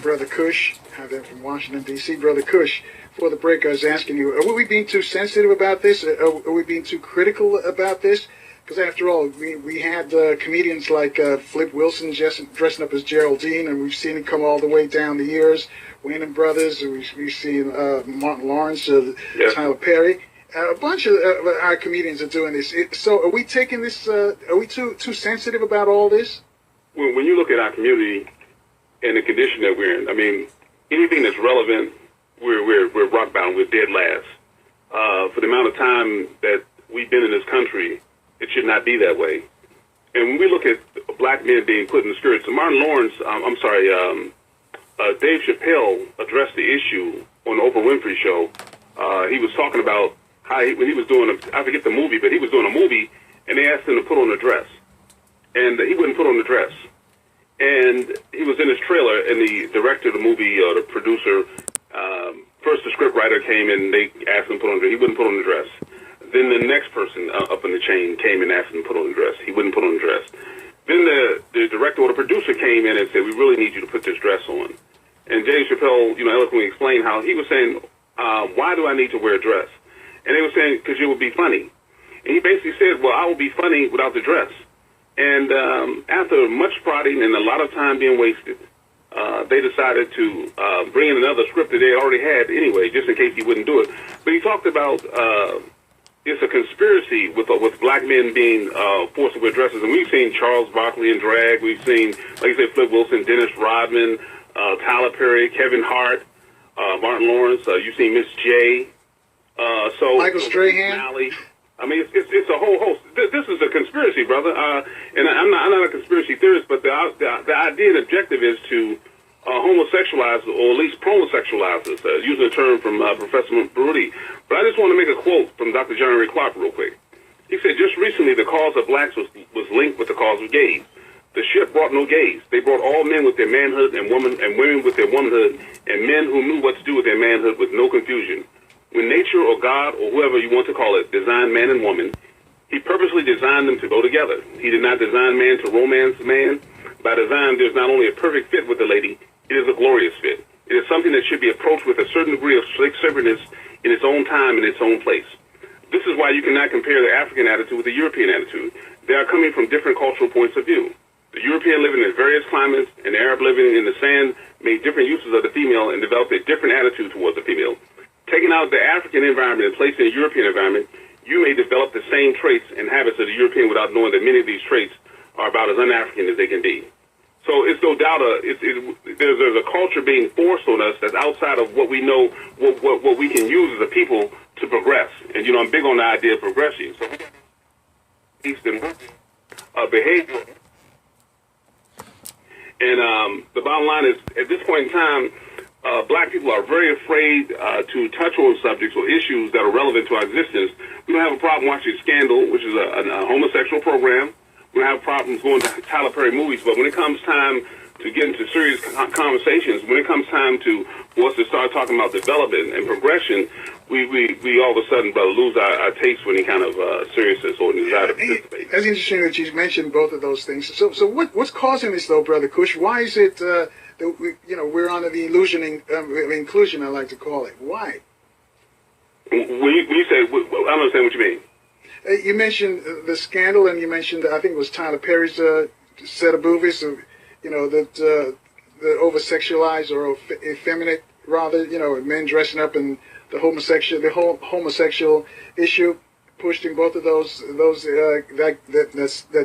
Brother Cush. I have that from Washington, D.C. Brother Cush, before the break, I was asking you, are we being too sensitive about this? Are we being too critical about this? Because after all, we had comedians like Flip Wilson dressing up as Geraldine, and we've seen it come all the way down the years. Wayne Brothers, we've seen Martin Lawrence, Tyler Perry. A bunch of our comedians are doing this. So are we taking this, are we too sensitive about all this? Well, when you look at our community and the condition that we're in, I mean, anything that's relevant, we're rock bound, we're dead last. For the amount of time that we've been in this country, it should not be that way. And when we look at black men being put in the skirts, Martin Lawrence, Dave Chappelle addressed the issue on the Oprah Winfrey Show. He was talking about how when he was doing, I forget the movie, but he was doing a movie, and they asked him to put on a dress. And he wouldn't put on the dress. And he was in his trailer, and the director of the movie, or the producer, first the script writer came in, and they asked him to put on the dress. He wouldn't put on the dress. Then the next person up in the chain came and asked him to put on the dress. He wouldn't put on the dress. Then the director or the producer came in and said, we really need you to put this dress on. And Dave Chappelle, eloquently explained how he was saying, why do I need to wear a dress? And they were saying, because it would be funny. And he basically said, well, I will be funny without the dress. And after much prodding and a lot of time being wasted, they decided to bring in another script that they already had anyway, just in case he wouldn't do it. But he talked about it's a conspiracy with black men being forced to wear dresses. And we've seen Charles Barkley in drag. We've seen, like you said, Flip Wilson, Dennis Rodman, Tyler Perry, Kevin Hart, Martin Lawrence. You've seen Miss J. So Michael Strahan. I mean, it's a whole host. This is a conspiracy, brother. And I'm not a conspiracy theorist, but the idea and objective is to homosexualize, or at least promosexualize us, using a term from Professor Baruti. But I just want to make a quote from Dr. John Ray Clark real quick. He said, just recently the cause of blacks was linked with the cause of gays. The ship brought no gays. They brought all men with their manhood and women with their womanhood, and men who knew what to do with their manhood with no confusion. When nature or God or whoever you want to call it designed man and woman, he purposely designed them to go together. He did not design man to romance man. By design, there's not only a perfect fit with the lady, it is a glorious fit. It is something that should be approached with a certain degree of sacredness in its own time and its own place. This is why you cannot compare the African attitude with the European attitude. They are coming from different cultural points of view. The European living in various climates and the Arab living in the sand made different uses of the female and developed a different attitude towards the female. Taking out the African environment and placing a European environment, you may develop the same traits and habits of the European without knowing that many of these traits are about as un-African as they can be. So it's no doubt there's a culture being forced on us that's outside of what we know, what we can use as a people to progress. And, I'm big on the idea of progression. So we got Eastern behavior. And the bottom line is, at this point in time, black people are very afraid to touch on subjects or issues that are relevant to our existence. We don't have a problem watching Scandal, which is a homosexual program. We don't have problems going to Tyler Perry movies. But when it comes time to get into serious conversations, when it comes time for us to start talking about development and progression, we all of a sudden, brother, lose our taste for any kind of seriousness or desire to participate. That's interesting that you mentioned both of those things. So what's causing this, though, Brother Cush? Why is it that we're under the illusion of inclusion, I like to call it? Why? When you say, I don't understand what you mean. You mentioned the Scandal, and you mentioned, I think it was Tyler Perry's set of movies, that the over-sexualized or effeminate, rather, men dressing up, and the homosexual issue pushed in both of that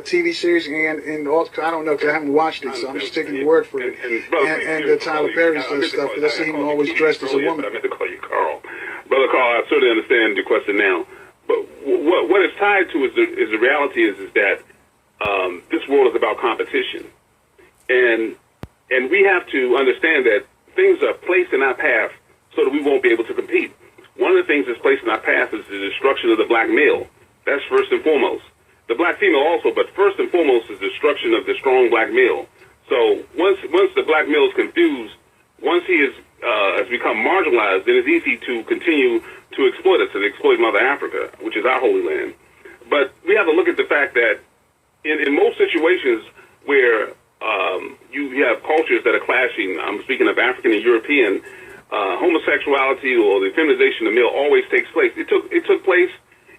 TV series and all. I don't know, because I haven't watched it, so I'm just taking your word for it. And Tyler Perry's stuff, because I see him always dressed as a woman. I meant to call you Carl. Brother Carl, I certainly understand the question now. But what it's tied to is the reality is that this world is about competition. And we have to understand that things are placed in our path so that we won't be able to compete. One of the things that's placed in our path is the destruction of the black male. That's first and foremost. The black female also, but first and foremost is the destruction of the strong black male. So once the black male is confused, once he has become marginalized, then it's easy to continue to exploit us and exploit Mother Africa, which is our holy land. But we have to look at the fact that in most situations where you have cultures that are clashing. I'm speaking of African and European. Homosexuality or the feminization of the male always takes place. It took place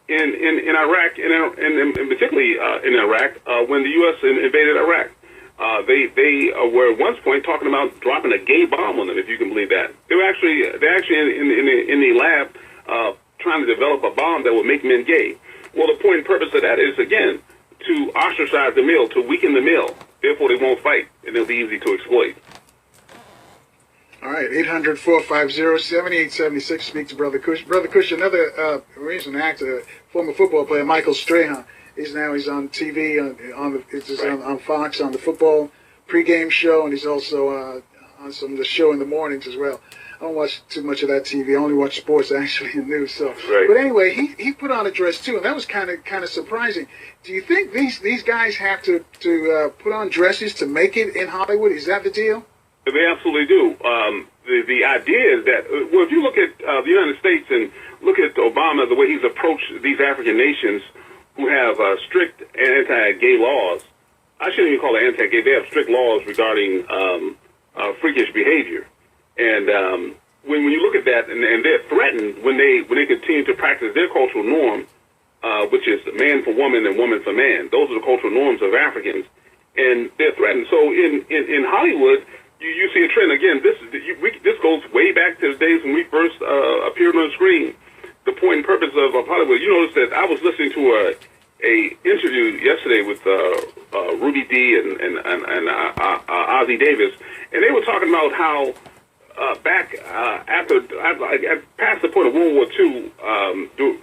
in Iraq and particularly in Iraq when the U.S. invaded Iraq. They were at one point talking about dropping a gay bomb on them, if you can believe that. They're actually in the lab trying to develop a bomb that would make men gay. Well, the point and purpose of that is, again, to ostracize the male, to weaken the male. Therefore, they won't fight, and they'll be easy to exploit. All right, 800-450-7876. Speak to Brother Cush. Brother Cush, another recent actor, former football player, Michael Strahan. He's on TV on Fox on the football pregame show, and he's also on some of the show in the mornings as well. I don't watch too much of that TV. I only watch sports actually and news. So, right. But anyway, he put on a dress too, and that was kind of surprising. Do you think these guys have to put on dresses to make it in Hollywood? Is that the deal? They absolutely do. The idea is that, well, if you look at the United States and look at Obama, the way he's approached these African nations who have strict anti-gay laws, I shouldn't even call it anti-gay, they have strict laws regarding freakish behavior. And when you look at that, and they're threatened when they continue to practice their cultural norm, which is man for woman and woman for man. Those are the cultural norms of Africans, and they're threatened. So in Hollywood, you see a trend. Again, this goes way back to the days when we first appeared on the screen. The point and purpose of Hollywood. You notice that I was listening to a interview yesterday with Ruby D and Ozzie Davis, and they were talking about how back after past the point of World War II,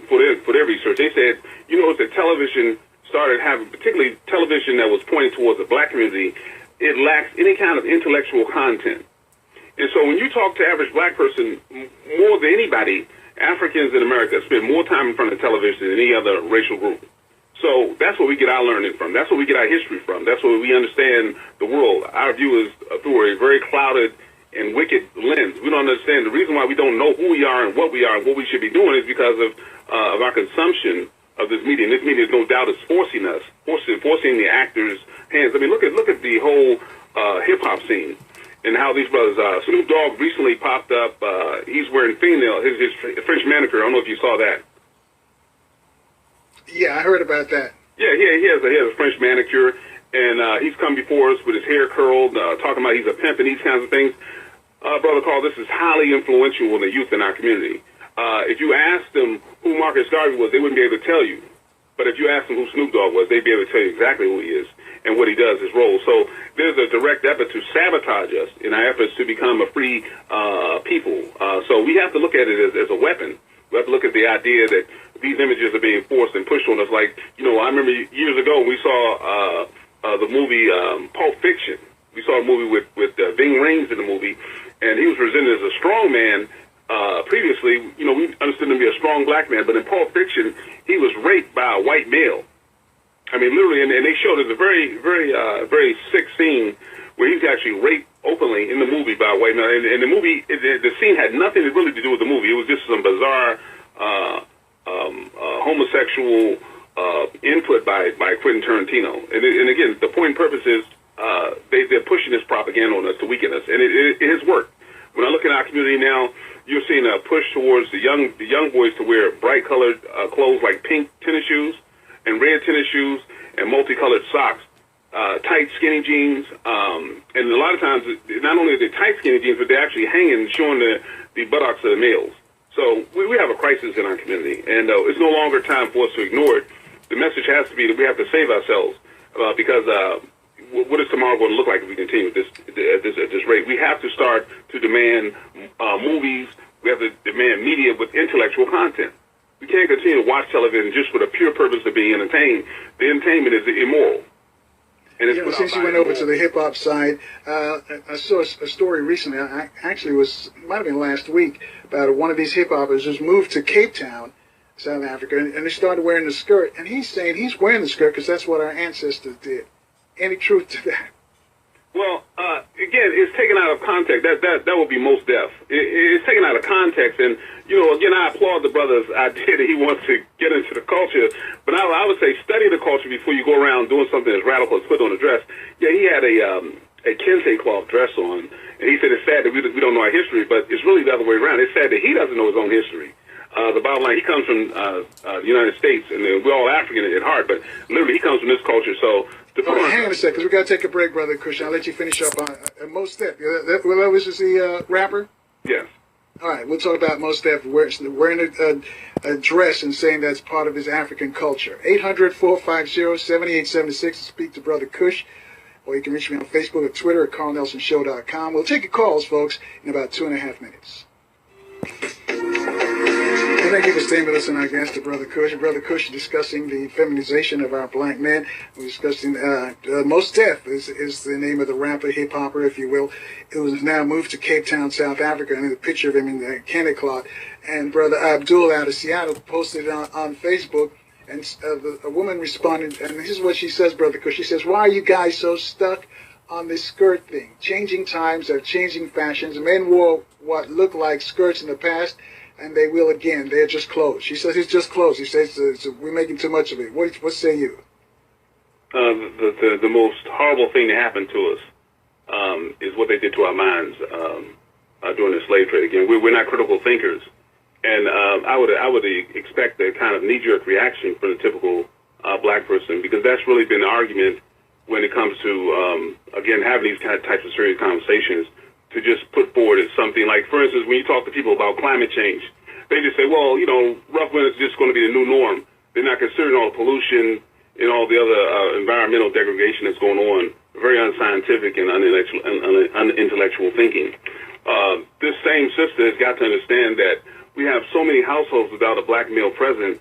for their research, they said, you notice that television started having, particularly television that was pointing towards the black community, it lacks any kind of intellectual content. And so when you talk to average black person, more than anybody, Africans in America spend more time in front of television than any other racial group. So that's where we get our learning from. That's where we get our history from. That's where we understand the world. Our view is through a very clouded and wicked lens. We don't understand the reason why we don't know who we are and what we are and what we should be doing is because of our consumption of this media. And this media, no doubt, is forcing us, forcing the actors' hands. I mean, look at the whole hip hop scene and how these brothers. Snoop Dogg recently popped up. He's wearing his French manicure. I don't know if you saw that. Yeah, I heard about that. Yeah, he has a French manicure, and he's come before us with his hair curled, talking about he's a pimp and these kinds of things. Brother Carl, this is highly influential in the youth in our community. If you asked them who Marcus Garvey was, they wouldn't be able to tell you. But if you asked them who Snoop Dogg was, they'd be able to tell you exactly who he is and what he does, his role. So there's a direct effort to sabotage us in our efforts to become a free people. So we have to look at it as a weapon. We have to look at the idea that these images are being forced and pushed on us. Like, I remember years ago we saw the movie Pulp Fiction. We saw a movie with Ving Rhames in the movie, and he was presented as a strong man. Previously, we understood him to be a strong black man, but in Pulp Fiction, he was raped by a white male. I mean, literally, and they showed us a very, very, very sick scene where he's actually raped openly in the movie by a white male. And the movie, the scene had nothing really to do with the movie. It was just some bizarre homosexual input by Quentin Tarantino. And again, the point and purpose is they're pushing this propaganda on us to weaken us, and it has worked. When I look at our community now, you're seeing a push towards the young boys to wear bright colored clothes like pink tennis shoes and red tennis shoes and multicolored socks, tight skinny jeans, and a lot of times not only are they tight skinny jeans, but they're actually hanging, showing the buttocks of the males. So we have a crisis in our community, and it's no longer time for us to ignore it. The message has to be that we have to save ourselves because what is tomorrow going to look like if we continue at this rate? We have to start to demand movies. We have to demand media with intellectual content. We can't continue to watch television just for the pure purpose of being entertained. The entertainment is immoral. And it's since you went over to the hip hop side, I saw a story recently. Might have been last week, about one of these hip hoppers who's moved to Cape Town, South Africa, and they started wearing the skirt. And he's saying he's wearing the skirt because that's what our ancestors did. Any truth to that? Well, again, it's taken out of context. That would be most deaf. It's taken out of context, and again, I applaud the brother's idea that he wants to get into the culture. But I would say study the culture before you go around doing something as radical as put on a dress. Yeah, he had a kente cloth dress on, and he said it's sad that we don't know our history, but it's really the other way around. It's sad that he doesn't know his own history. The bottom line, he comes from the United States, and we're all African at heart, but literally he comes from this culture. So. Hang on a second, because we got to take a break, Brother Kush. I'll let you finish up on Mos Def. Well, this is the rapper? Yes. All right, we'll talk about Mos Def wearing a dress and saying that's part of his African culture. 800-450-7876 to speak to Brother Kush. Or you can reach me on Facebook or Twitter at carlnelsonshow.com. We'll take your calls, folks, in about 2.5 minutes. Well, thank you for staying with us and our guest, Brother Kush. Brother Kush discussing the feminization of our black men. We're discussing Mos Def is the name of the rapper, hip-hopper, if you will. It was now moved to Cape Town, South Africa, and there's a picture of him in the kente cloth. And Brother Abdul out of Seattle posted it on Facebook, and a woman responded, and this is what she says, Brother Kush. She says, "Why are you guys so stuck on this skirt thing? Changing times are changing fashions. Men wore what looked like skirts in the past, and they will again. They're just clothes." She says it's just clothes. He says we're making too much of it. What say you? The most horrible thing that happened to us is what they did to our minds during the slave trade. Again, we're not critical thinkers, and I would expect a kind of knee-jerk reaction from the typical black person, because that's really been the argument when it comes to again having these kind of types of serious conversations. To just put forward as something like, for instance, when you talk to people about climate change, they just say, well, rough winter is just going to be the new norm. They're not considering all the pollution and all the other environmental degradation that's going on. Very unscientific and unintellectual thinking. This same sister has got to understand that we have so many households without a black male present.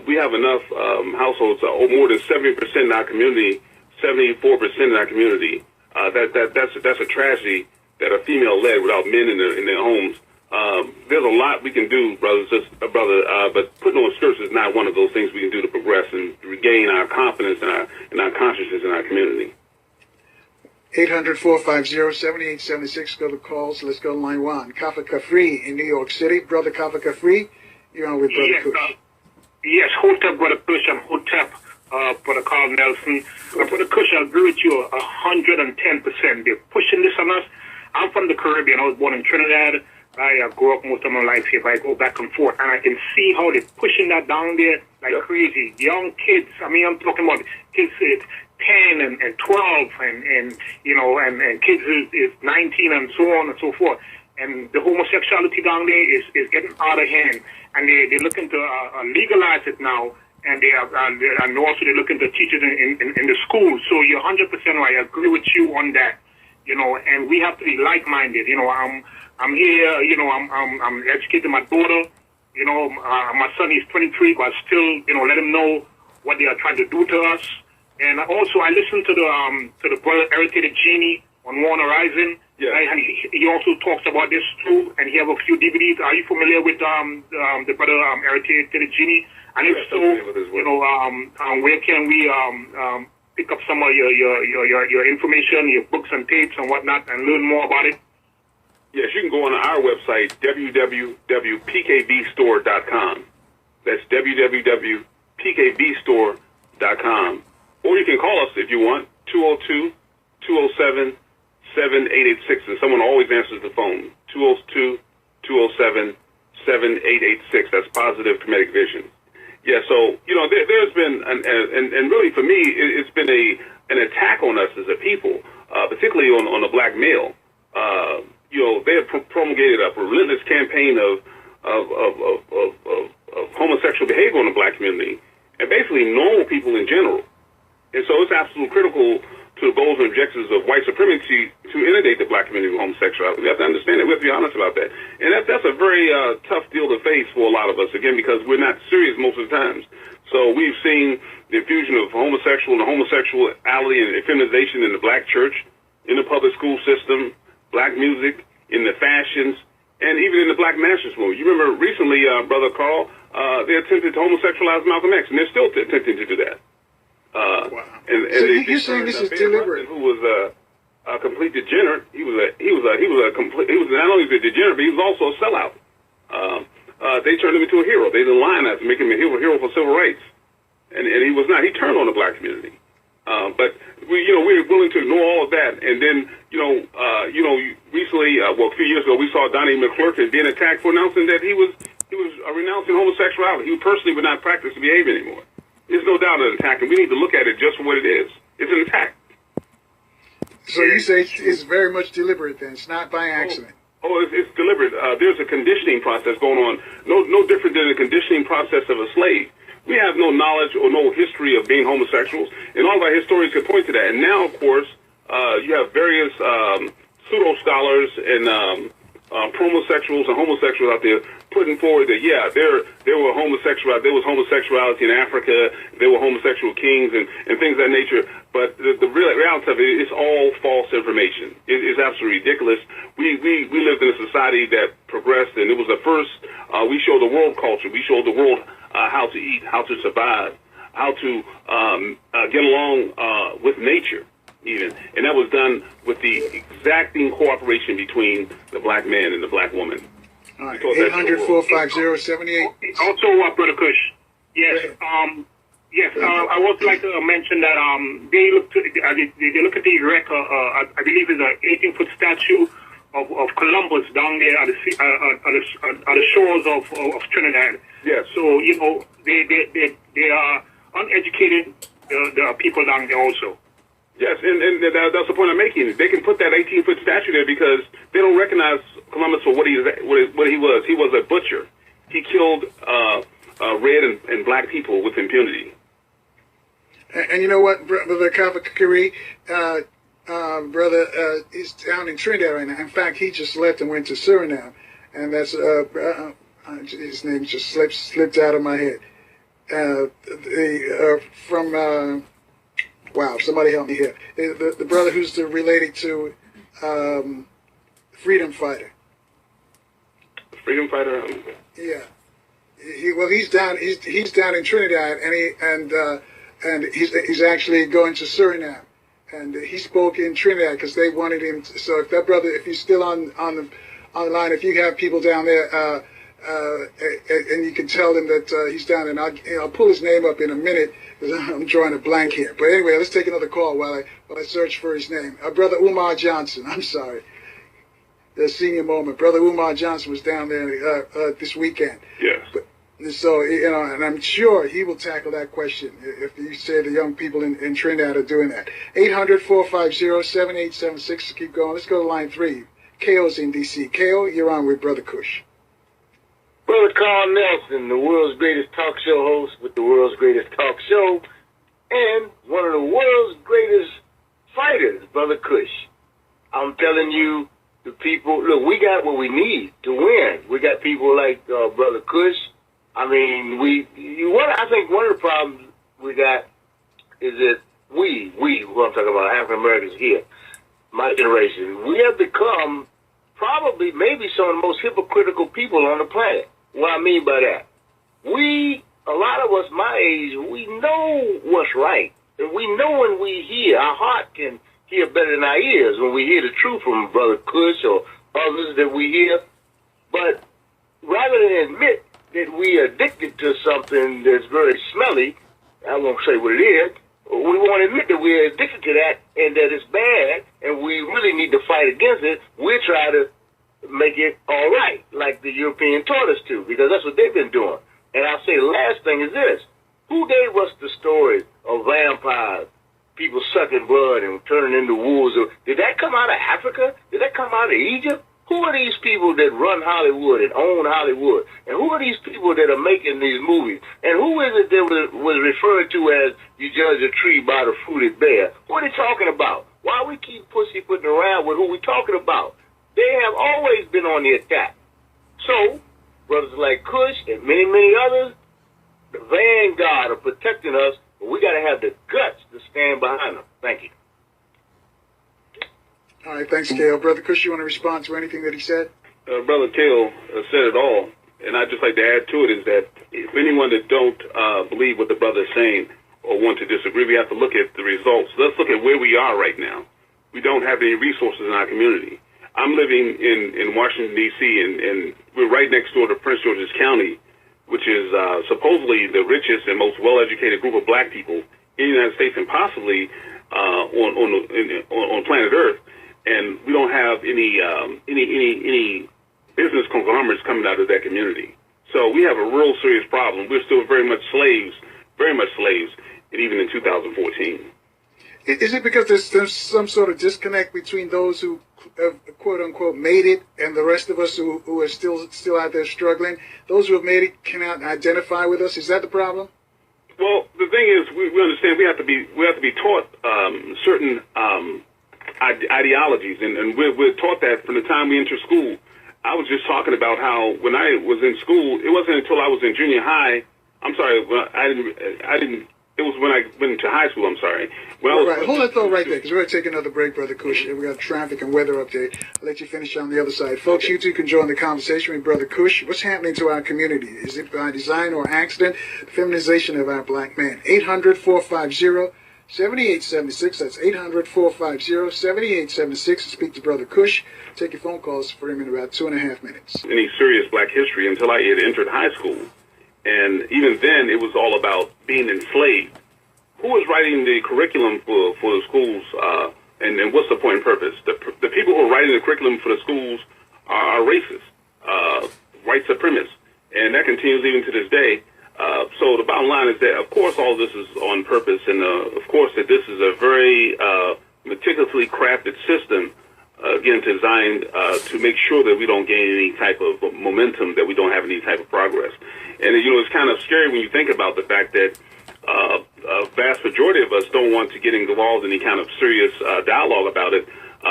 We have enough households, more than 70% in our community, 74% in our community. That's a tragedy that are female led without men in their homes. There's a lot we can do, but putting on skirts is not one of those things we can do to progress and regain our confidence and our consciousness in our community. 800-450-7876. Go to calls. Let's go to line one. Kafa Kafri in New York City. Brother Kafa Kafri, you're on with Brother Kush. Yes, Hotep, Brother Kush. I'm Hotep, Brother Carl Nelson. Brother Kush, I agree with you 110%. They're pushing this on us. I'm from the Caribbean. I was born in Trinidad. I grew up most of my life here, but I go back and forth, and I can see how they're pushing that down there like crazy. Young kids, I mean, I'm talking about kids 10 and 12, and kids is 19 and so on and so forth. And the homosexuality down there is getting out of hand, and they're looking to legalize it now, and and also they're looking to teach it in the schools. So you're 100% right. I agree with you on that. And we have to be like-minded. I'm here. I'm educating my daughter. My son is 23, but still, let him know what they are trying to do to us. And also, I listened to the brother Irritated Genie on One Horizon. Yeah. And he also talks about this too, and he have a few DVDs. Are you familiar with the brother Irritated Genie? And if so, where can we pick up some of your information, your books and tapes and whatnot, and learn more about it? Yes, you can go on our website, www.pkbstore.com. That's www.pkbstore.com. Or you can call us if you want, 202-207-7886. And someone always answers the phone, 202-207-7886. That's Positive Comedic Vision. Yeah, so, there's been, and really for me, it's been an attack on us as a people, particularly on the black male. They have promulgated a relentless campaign of homosexual behavior in the black community, and basically normal people in general. And so it's absolutely critical to the goals and objectives of white supremacy to inundate the black community with homosexuality. We have to understand it. We have to be honest about that. And that's a very tough deal to face for a lot of us, again, because we're not serious most of the times. So we've seen the infusion of homosexuality and feminization in the black church, in the public school system, black music, in the fashions, and even in the black nationalist movement. You remember recently, Brother Carl, they attempted to homosexualize Malcolm X, and they're still attempting to do that. Wow. So you're saying this is deliberate? Who was a complete degenerate. He was not only a degenerate, but he was also a sellout. They turned him into a hero. They didn't lionize him, make him a hero for civil rights, and he was not. He turned on the black community. But we're willing to ignore all of that. And then recently, a few years ago, we saw Donnie McClurkin being attacked for announcing that he was renouncing homosexuality. He personally would not practice the behavior anymore. There's no doubt an attack, and we need to look at it just for what it is. It's an attack. So you say it's very much deliberate then? It's not by accident? It's deliberate. There's a conditioning process going on, no different than the conditioning process of a slave. We have no knowledge or no history of being homosexuals, and all of our historians can point to that. And now, of course, you have various pseudo-scholars and promosexuals and homosexuals out there putting forward that, there was homosexuality in Africa, there were homosexual kings and things of that nature. But the real reality of it is all false information. It's absolutely ridiculous. We lived in a society that progressed, and it was the first. We showed the world culture. We showed the world how to eat, how to survive, how to get along with nature, even. And that was done with the exacting cooperation between the black man and the black woman. All right, 800-450-78. Also, Brother Kush, yes, I would like to mention that they look at the record. I believe it's an 18-foot statue of Columbus down there at the shores of Trinidad. Yes. So they are uneducated the people down there also. Yes, and that's the point I'm making. They can put that 18-foot statue there because they don't recognize Columbus for what he was. He was a butcher. He killed red and black people with impunity. And you know what, Brother Kavakari, brother, he's down in Trinidad right now. In fact, he just left and went to Suriname, and that's his name just slipped out of my head. Wow, somebody help me here. The brother who's related to Freedom Fighter. Freedom Fighter. Yeah. He's down in Trinidad, and he's actually going to Suriname, and he spoke in Trinidad because they wanted him. So if that brother, if he's still on the line, if you have people down there, and you can tell them that he's down, and I'll pull his name up in a minute because I'm drawing a blank here. But anyway, let's take another call while I search for his name. Brother Umar Johnson. I'm sorry. The senior moment. Brother Umar Johnson was down there this weekend. Yes. So, and I'm sure he will tackle that question if you say the young people in Trinidad are doing that. 800-450-7876. Keep going. Let's go to line 3. KO's in D.C. KO, you're on with Brother Kush. Brother Carl Nelson, the world's greatest talk show host with the world's greatest talk show, and one of the world's greatest fighters, Brother Kush. I'm telling you, the people, look, we got what we need to win. We got people like Brother Kush. I mean, I think one of the problems we got is that we, who I'm talking about, African Americans here, my generation, we have become probably maybe some of the most hypocritical people on the planet. What I mean by that, a lot of us my age, we know what's right. And we know when we hear, our heart can hear better than our ears when we hear the truth from Brother Kush or others that we hear. But rather than admit that we are addicted to something that's very smelly, I won't say what it is, we won't admit that we're addicted to that and that it's bad and we really need to fight against it. We try to make it all right, like the European taught us to, because that's what they've been doing. And I'll say the last thing is this. Who gave us the story of vampires, people sucking blood and turning into wolves? Did that come out of Africa? Did that come out of Egypt? Who are these people that run Hollywood and own Hollywood? And who are these people that are making these movies? And who is it that was referred to as you judge a tree by the fruit it bears? What are they talking about? Why we keep pussyfooting around with who we talking about? They have always been on the attack. So, brothers like Kush and many, many others, the vanguard of protecting us, but we got to have the guts to stand behind them. Thank you. All right, thanks, Kale. Brother Kush, you want to respond to anything that he said? Brother Kale said it all, and I'd just like to add to it is that if anyone that don't believe what the brother is saying or want to disagree, we have to look at the results. Let's look at where we are right now. we don't have any resources in our community. I'm living in Washington, D.C., and we're right next door to Prince George's County, which is supposedly the richest and most well-educated group of black people in the United States and possibly on planet Earth. And we don't have any business conglomerates coming out of that community. So we have a real serious problem. We're still very much slaves, and even in 2014. Is it because there's some sort of disconnect between those who have, quote unquote, made it and the rest of us who are still out there struggling? Those who have made it cannot identify with us. Is that the problem? Well, the thing is, we understand we have to be taught certain ideologies, and we're taught that from the time we enter school. I was just talking about how when I was in school, it wasn't until I was in junior high. I'm sorry, I didn't. It was when I went into high school. I'm sorry. Right. Hold that thought right there, because we're going to take another break, Brother Cush. We got a traffic and weather update. I'll let you finish on the other side. Folks, you too can join the conversation with Brother Cush. What's happening to our community? Is it by design or accident? The feminization of our black man. 800-450-7876. That's 800-450-7876 to speak to Brother Cush. Take your phone calls for him in about 2.5 minutes. Any serious black history until I had entered high school. And even then, it was all about being enslaved. Who was writing the curriculum for the schools, and what's the point and purpose? The people who are writing the curriculum for the schools are racist, white supremacists, and that continues even to this day. So the bottom line is that, of course, all this is on purpose, and of course that this is a very meticulously crafted system, again, designed to make sure that we don't gain any type of momentum, that we don't have any type of progress. And, you know, it's kind of scary when you think about the fact that a vast majority of us don't want to get involved in any kind of serious dialogue about it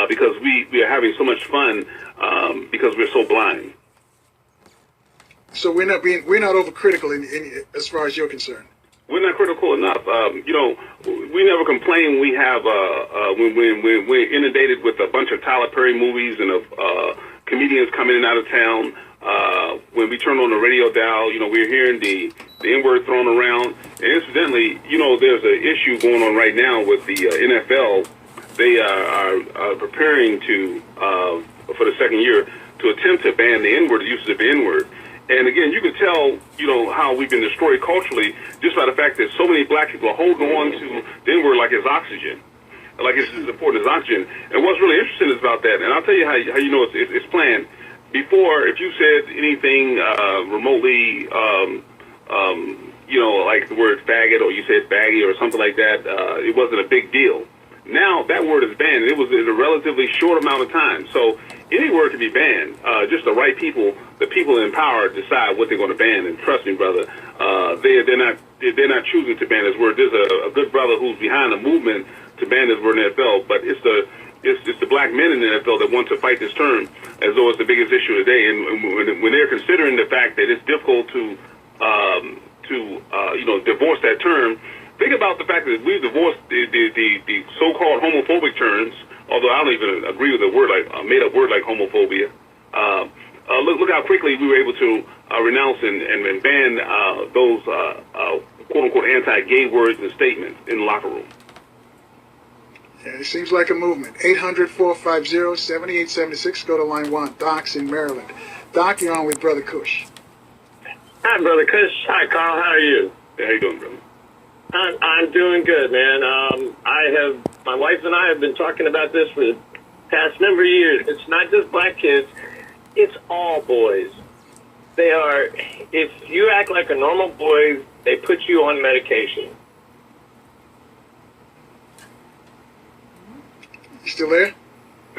because we are having so much fun because we're so blind. So we're not overcritical as far as you're concerned. We're not critical enough. You know, we never complain. We have when we're inundated with a bunch of Tyler Perry movies and comedians coming in and out of town. When we turn on the radio dial, you know, we're hearing the N-word thrown around. And incidentally, you know, there's an issue going on right now with the NFL. They are preparing to for the second year to attempt to ban the N-word, the usage of the N-word. And again, you can tell, you know, how we've been destroyed culturally just by the fact that so many black people are holding on to the N-word like it's oxygen, like it's as important as oxygen. And what's really interesting is about that, and I'll tell you how you know it's planned. Before, if you said anything remotely, you know, like the word faggot, or you said baggy or something like that, it wasn't a big deal. Now that word is banned, and it was in a relatively short amount of time. So any word can be banned. Just the right people, the people in power, decide what they're going to ban. And trust me, brother, they're not choosing to ban this word. There's a good brother who's behind a movement to ban this word in the NFL, but it's the black men in the NFL that want to fight this term as though it's the biggest issue today. And when they're considering the fact that it's difficult to you know, divorce that term, think about the fact that we've divorced the so-called homophobic terms, although I don't even agree with the word, like a made-up word like homophobia. Look how quickly we were able to renounce and ban those quote-unquote anti-gay words and statements in the locker room. Yeah, it seems like a movement. 800-450-7876. Go to line 1. Doc's in Maryland. Doc, you're on with Brother Cush. Hi, Brother Cush. Hi, Carl. How are you? Hey, how you doing, brother? I'm doing good, man. My wife and I have been talking about this for the past number of years. It's not just black kids. It's all boys. They are, if you act like a normal boy, they put you on medication. You still there?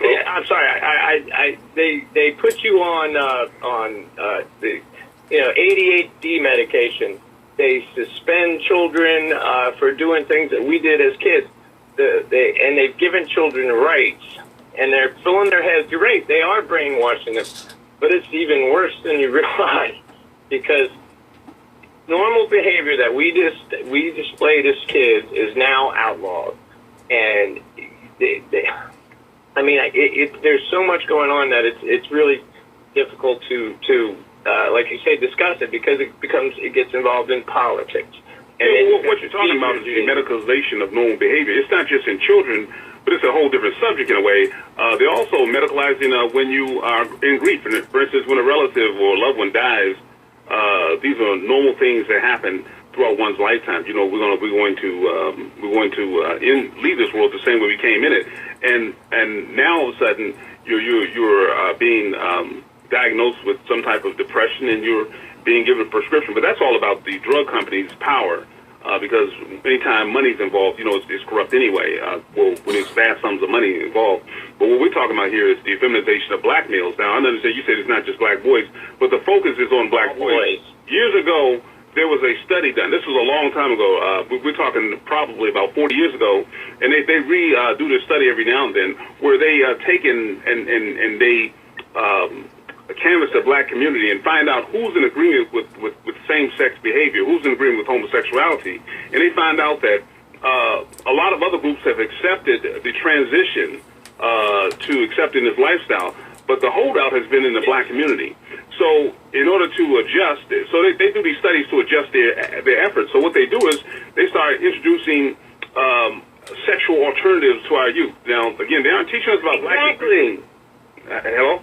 Yeah, I'm sorry. They put you on the ADHD medication. They suspend children for doing things that we did as kids. And they've given children rights, and they're filling their heads. You're right, they are brainwashing them, but it's even worse than you realize, because normal behavior that we displayed as kids is now outlawed, and there's so much going on that it's really difficult to like you say, discuss it, because it gets involved in politics. And what you're talking about is the medicalization of normal behavior. It's not just in children, but it's a whole different subject in a way. They're also medicalizing when you are in grief. And for instance, when a relative or a loved one dies, these are normal things that happen throughout one's lifetime. You know, we're going to leave this world the same way we came in it. And now all of a sudden you're being diagnosed with some type of depression, and you're being given a prescription. But that's all about the drug companies' power. Because anytime money's involved, you know, it's corrupt anyway. When there's vast sums of money involved. But what we're talking about here is the feminization of black males. Now, I understand you said it's not just black boys, but the focus is on black boys. Years ago, there was a study done. This was a long time ago. We're talking probably about 40 years ago, and they do this study every now and then where they take and they canvass the black community and find out who's in agreement with same-sex behavior, who's in agreement with homosexuality. And they find out that a lot of other groups have accepted the transition to accepting this lifestyle, but the holdout has been in the black community. So in order to adjust, so they do these studies to adjust their efforts. So what they do is they start introducing sexual alternatives to our youth. Now, again, they aren't teaching us about black people. Hello?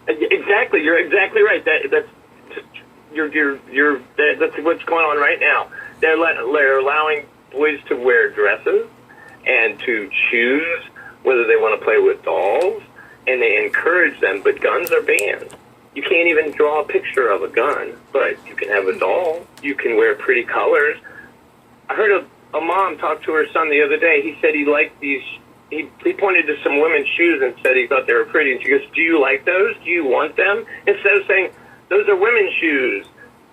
Exactly, you're exactly right. That's what's going on right now. They're allowing boys to wear dresses and to choose whether they want to play with dolls, and they encourage them. But guns are banned. You can't even draw a picture of a gun, but you can have a doll. You can wear pretty colors. I heard a mom talk to her son the other day. He said he liked these. He pointed to some women's shoes and said he thought they were pretty. And she goes, "Do you like those? Do you want them?" Instead of saying, "Those are women's shoes,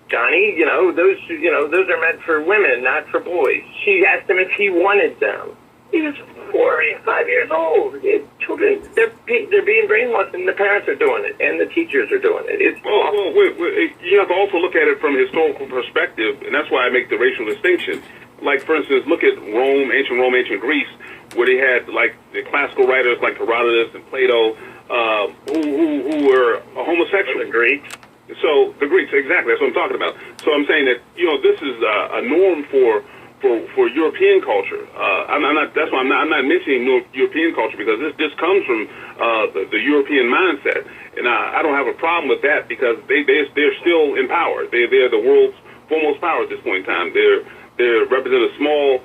Johnny. Those are meant for women, not for boys." She asked him if he wanted them. He was 4 or 5 years old. Children, they're being brainwashed, and the parents are doing it, and the teachers are doing it. It's you have to also look at it from a historical perspective, and that's why I make the racial distinction. Like, for instance, look at Rome, ancient Greece, where they had, like, the classical writers like Herodotus and Plato, who were homosexual. The Greeks. So, the Greeks, exactly, that's what I'm talking about. So I'm saying that, this is a norm for European culture. That's why I'm not mentioning European culture, because this comes from the European mindset. And I don't have a problem with that, because they're still in power. They're the world's foremost power at this point in time. They represent a small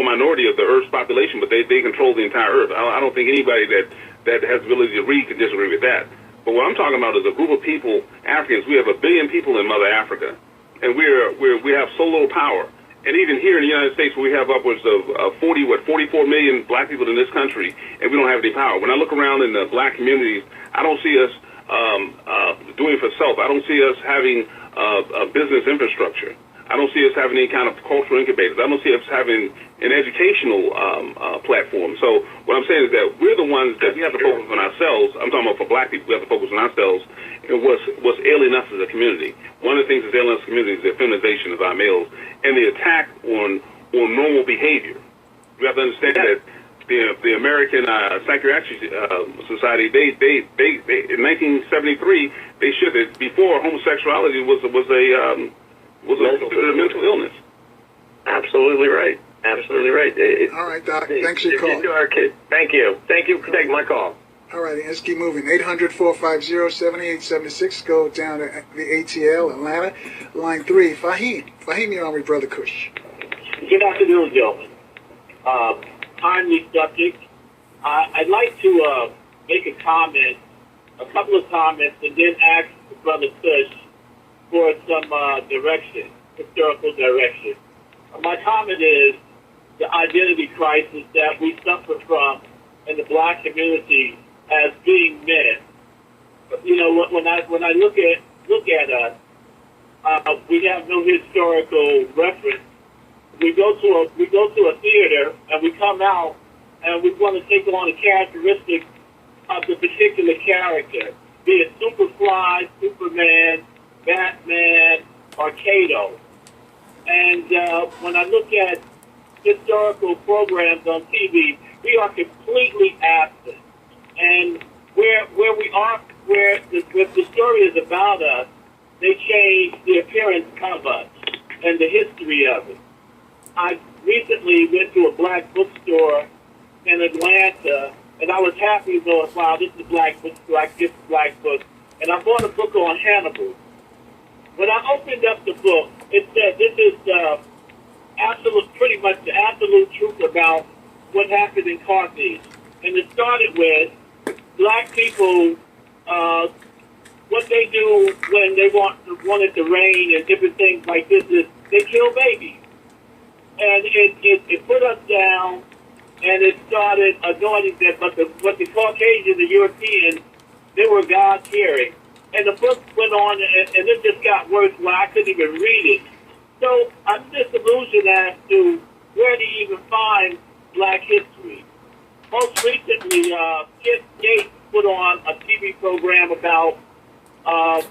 minority of the Earth's population, but they control the entire Earth. I don't think anybody that has the ability to read can disagree with that. But what I'm talking about is a group of people, Africans. We have 1 billion people in Mother Africa, and we have so little power. And even here in the United States, we have upwards of 44 million black people in this country, and we don't have any power. When I look around in the black communities, I don't see us doing for self. I don't see us having a business infrastructure. I don't see us having any kind of cultural incubators. I don't see us having an educational platform. So what I'm saying is that we're the ones that we have to focus on ourselves. I'm talking about for black people. We have to focus on ourselves and what's ailing us as a community. One of the things that's ailing us as a community is the feminization of our males and the attack on normal behavior. We have to understand that the American Psychiatric Society, they in 1973, they should have, before homosexuality was a mental illness. Absolutely right. Absolutely right. All right, Doc. Thanks for your call. Thank you. Thank you for taking my call. All right, let's keep moving. 800-450-7876. Go down to the ATL, Atlanta. Line 3, Fahim. Fahim, you're on with Brother Kush. Good afternoon, gentlemen. Timely subject. I'd like to make a couple of comments, and then ask Brother Kush for some historical direction. My comment is the identity crisis that we suffer from in the black community as being men. When I look at us, we have no historical reference. We go to a theater and we come out and we want to take on the characteristics of the particular character, be it Superfly, Superman, Batman, or Kato. And when I look at historical programs on TV, we are completely absent. And where the story is about us, they change the appearance of us and the history of it. I recently went to a black bookstore in Atlanta, and I was happy to know, wow, this is black book, this is black book. And I bought a book on Hannibal. When I opened up the book, it said this is absolute, pretty much the absolute truth about what happened in Carthage. And it started with black people, what they do when they wanted to reign and different things like this is they kill babies. And it put us down, and it started anointing them. But the Caucasians, the Europeans, they were God-fearing. And the book went on, and it just got worse where I couldn't even read it. So I'm disillusioned as to where to even find black history. Most recently, Kip Gates put on a TV program about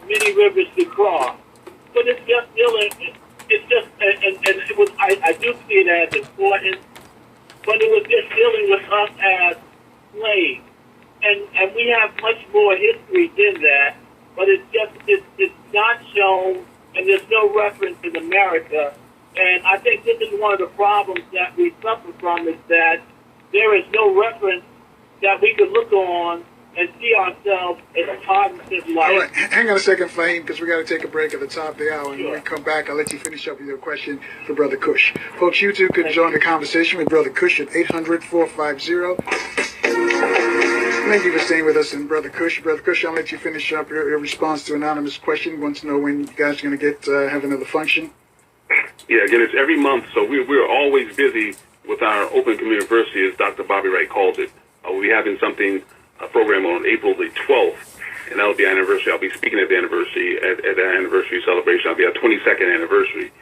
many rivers to cross. But it's just still, it's just, and it was, I do see it as important, but it was just dealing with us as slaves. And we have much more history than that, but it's not shown, and there's no reference in America. And I think this is one of the problems that we suffer from, is that there is no reference that we can look on and see ourselves in a positive light. All right, hang on a second, Fahim, because we got to take a break at the top of the hour. And Sure. when we come back, I'll let you finish up with your question for Brother Kush. Folks, you too can join the conversation with Brother Kush at 800-450. Thank you for staying with us, and Brother Kush. Brother Kush, I'll let you finish up your response to anonymous question. Want to know when you guys are going to get have another function? Yeah, again, it's every month, so we're always busy with our Open Community University, as Dr. Bobby Wright calls it. We'll be having a program on April the 12th, and that'll be our anniversary. I'll be speaking at the anniversary, at our anniversary celebration. I'll be our 22nd anniversary.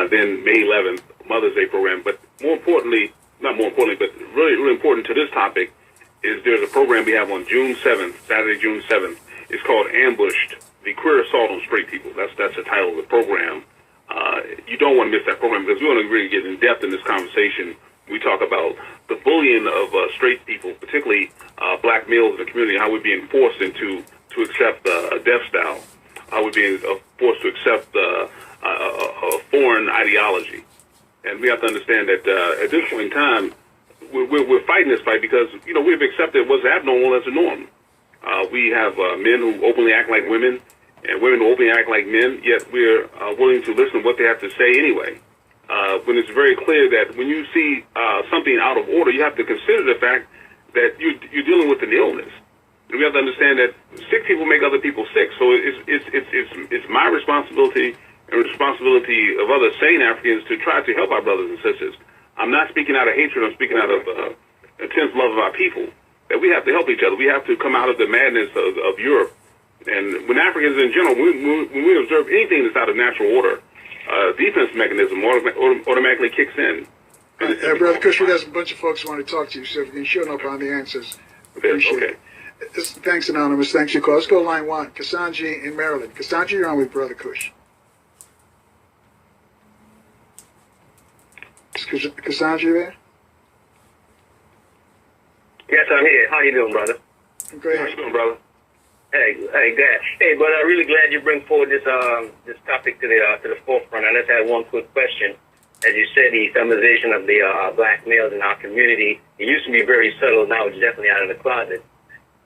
Then May 11th, Mother's Day program. But more importantly, not more importantly, but really, really important to this topic, is there's a program we have on June 7th, Saturday, June 7th. It's called Ambushed, the Queer Assault on Straight People. That's the title of the program. You don't want to miss that program, because we want to really get in depth in this conversation. We talk about the bullying of straight people, particularly black males in the community, how we're being forced to accept a death style, how we're being forced to accept a foreign ideology. And we have to understand that at this point in time, we're fighting this fight because, we've accepted what's abnormal as a norm. We have men who openly act like women, and women who openly act like men, yet we're willing to listen to what they have to say anyway. When it's very clear that when you see something out of order, you have to consider the fact that you're dealing with an illness. And we have to understand that sick people make other people sick. So it's my responsibility and responsibility of other sane Africans to try to help our brothers and sisters. I'm not speaking out of hatred. I'm speaking out of intense love of our people. That we have to help each other. We have to come out of the madness of Europe. And when Africans in general, when we observe anything that's out of natural order, defense mechanism automatically kicks in. Brother Kush, there's a bunch of folks who want to talk to you, so if you can show up on the answers, appreciate it. Thanks, Anonymous. Thanks, your call. Let's go line one. Kassanji in Maryland. Kassanji, you're on with Brother Kush. Is Kassanji there? Yes, I'm here. How you doing, brother? Go ahead. How you doing, brother? Hey, glad. Hey, brother, I'm really glad you bring forward this topic to the forefront. I just had one quick question. As you said, the feminization of the black males in our community, it used to be very subtle. Now it's definitely out of the closet.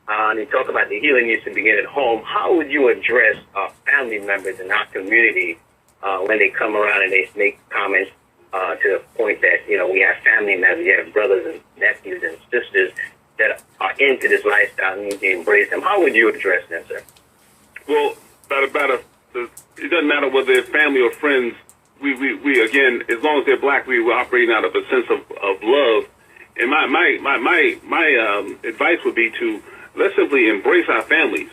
And you talk about the healing needs to begin at home. How would you address family members in our community when they come around and they make comments to the point that, we have family members, we have brothers and nephews and sisters that are into this lifestyle and need to embrace them? How would you address them, sir? Well, it doesn't matter whether they're family or friends. We again, as long as they're black, we're operating out of a sense of love. And my advice would be to let's simply embrace our families,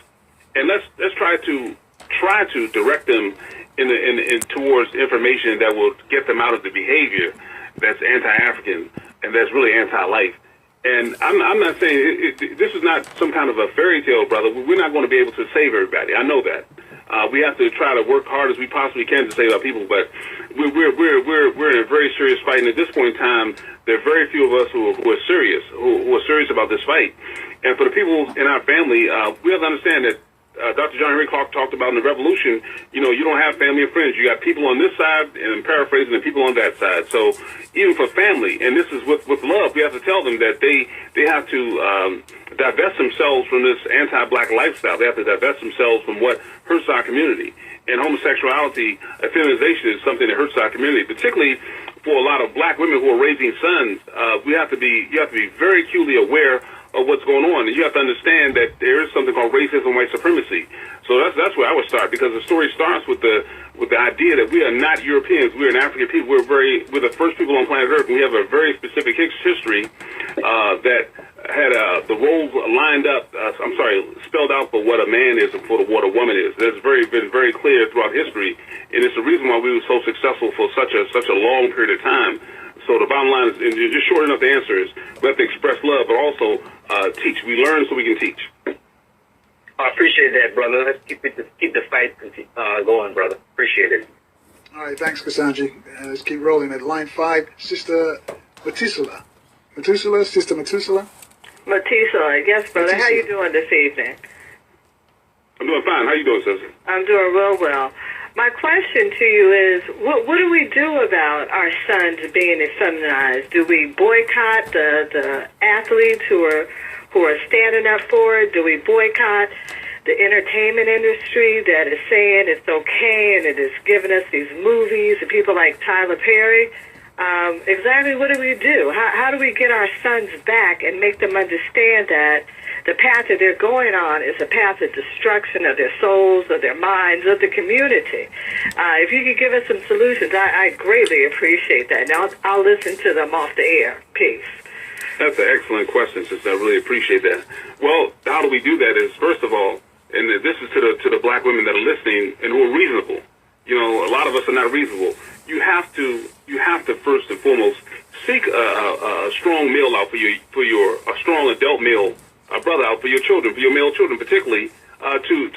and let's try to direct them in towards information that will get them out of the behavior that's anti-African and that's really anti-life. And I'm not saying this is not some kind of a fairy tale, brother. We're not going to be able to save everybody. I know that. We have to try to work hard as we possibly can to save our people, but we're in a very serious fight. And at this point in time, there are very few of us who are serious, who are serious about this fight. And for the people in our family, we have to understand that Dr. John Henry Clark talked about in the Revolution, you know, you don't have family and friends. You got people on this side, and I'm paraphrasing, and people on that side. So even for family, and this is with love, we have to tell them that they have to divest themselves from this anti-black lifestyle. They have to divest themselves from what hurts our community. And homosexuality, feminization, is something that hurts our community, particularly for a lot of black women who are raising sons. You have to be very acutely aware of what's going on, and you have to understand that there is something called racism, white supremacy. So that's where I would start, because the story starts with the idea that we are not Europeans. We are an African people. We're the first people on planet Earth, and we have a very specific history that had the roles lined up. Spelled out for what a man is and for what a woman is. That's been very clear throughout history, and it's the reason why we were so successful for such a long period of time. So the bottom line is, and just short enough, the answer is we have to express love, but also teach. We learn so we can teach. I appreciate that, brother. Let's keep the fight going, brother. Appreciate it. All right, thanks, Kasanji. Let's keep rolling. At line 5, Sister Methuselah. Sister Methuselah? Methuselah, yes, brother. Methuselah. How you doing this evening? I'm doing fine. How you doing, sister? I'm doing real well. My question to you is, what do we do about our sons being effeminized? Do we boycott the athletes who are standing up for it? Do we boycott the entertainment industry that is saying it's okay and it is giving us these movies and people like Tyler Perry? Exactly what do we do? How do we get our sons back and make them understand that the path that they're going on is a path of destruction of their souls, of their minds, of the community? If you could give us some solutions, I greatly appreciate that. Now I'll listen to them off the air. Peace. That's an excellent question, sister. I really appreciate that. Well, how do we do that is, first of all, and this is to the black women that are listening and who are reasonable. You know, a lot of us are not reasonable. You have to first and foremost seek a strong male out a strong adult male brother out for your children, for your male children particularly, to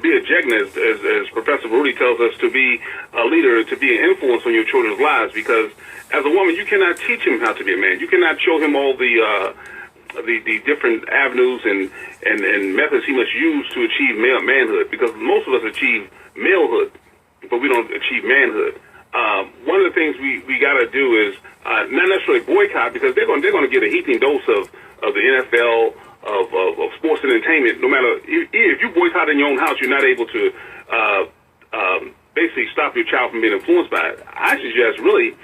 be a jegna, as Professor Rudy tells us, to be a leader, to be an influence on your children's lives. Because as a woman, you cannot teach him how to be a man. You cannot show him all the different avenues and methods he must use to achieve manhood. Because most of us achieve malehood, but we don't achieve manhood. One of the things we got to do is not necessarily boycott, because they're going to get a heaping dose of the NFL, of sports and entertainment. No matter if you boycott in your own house, you're not able to basically stop your child from being influenced by it. I suggest really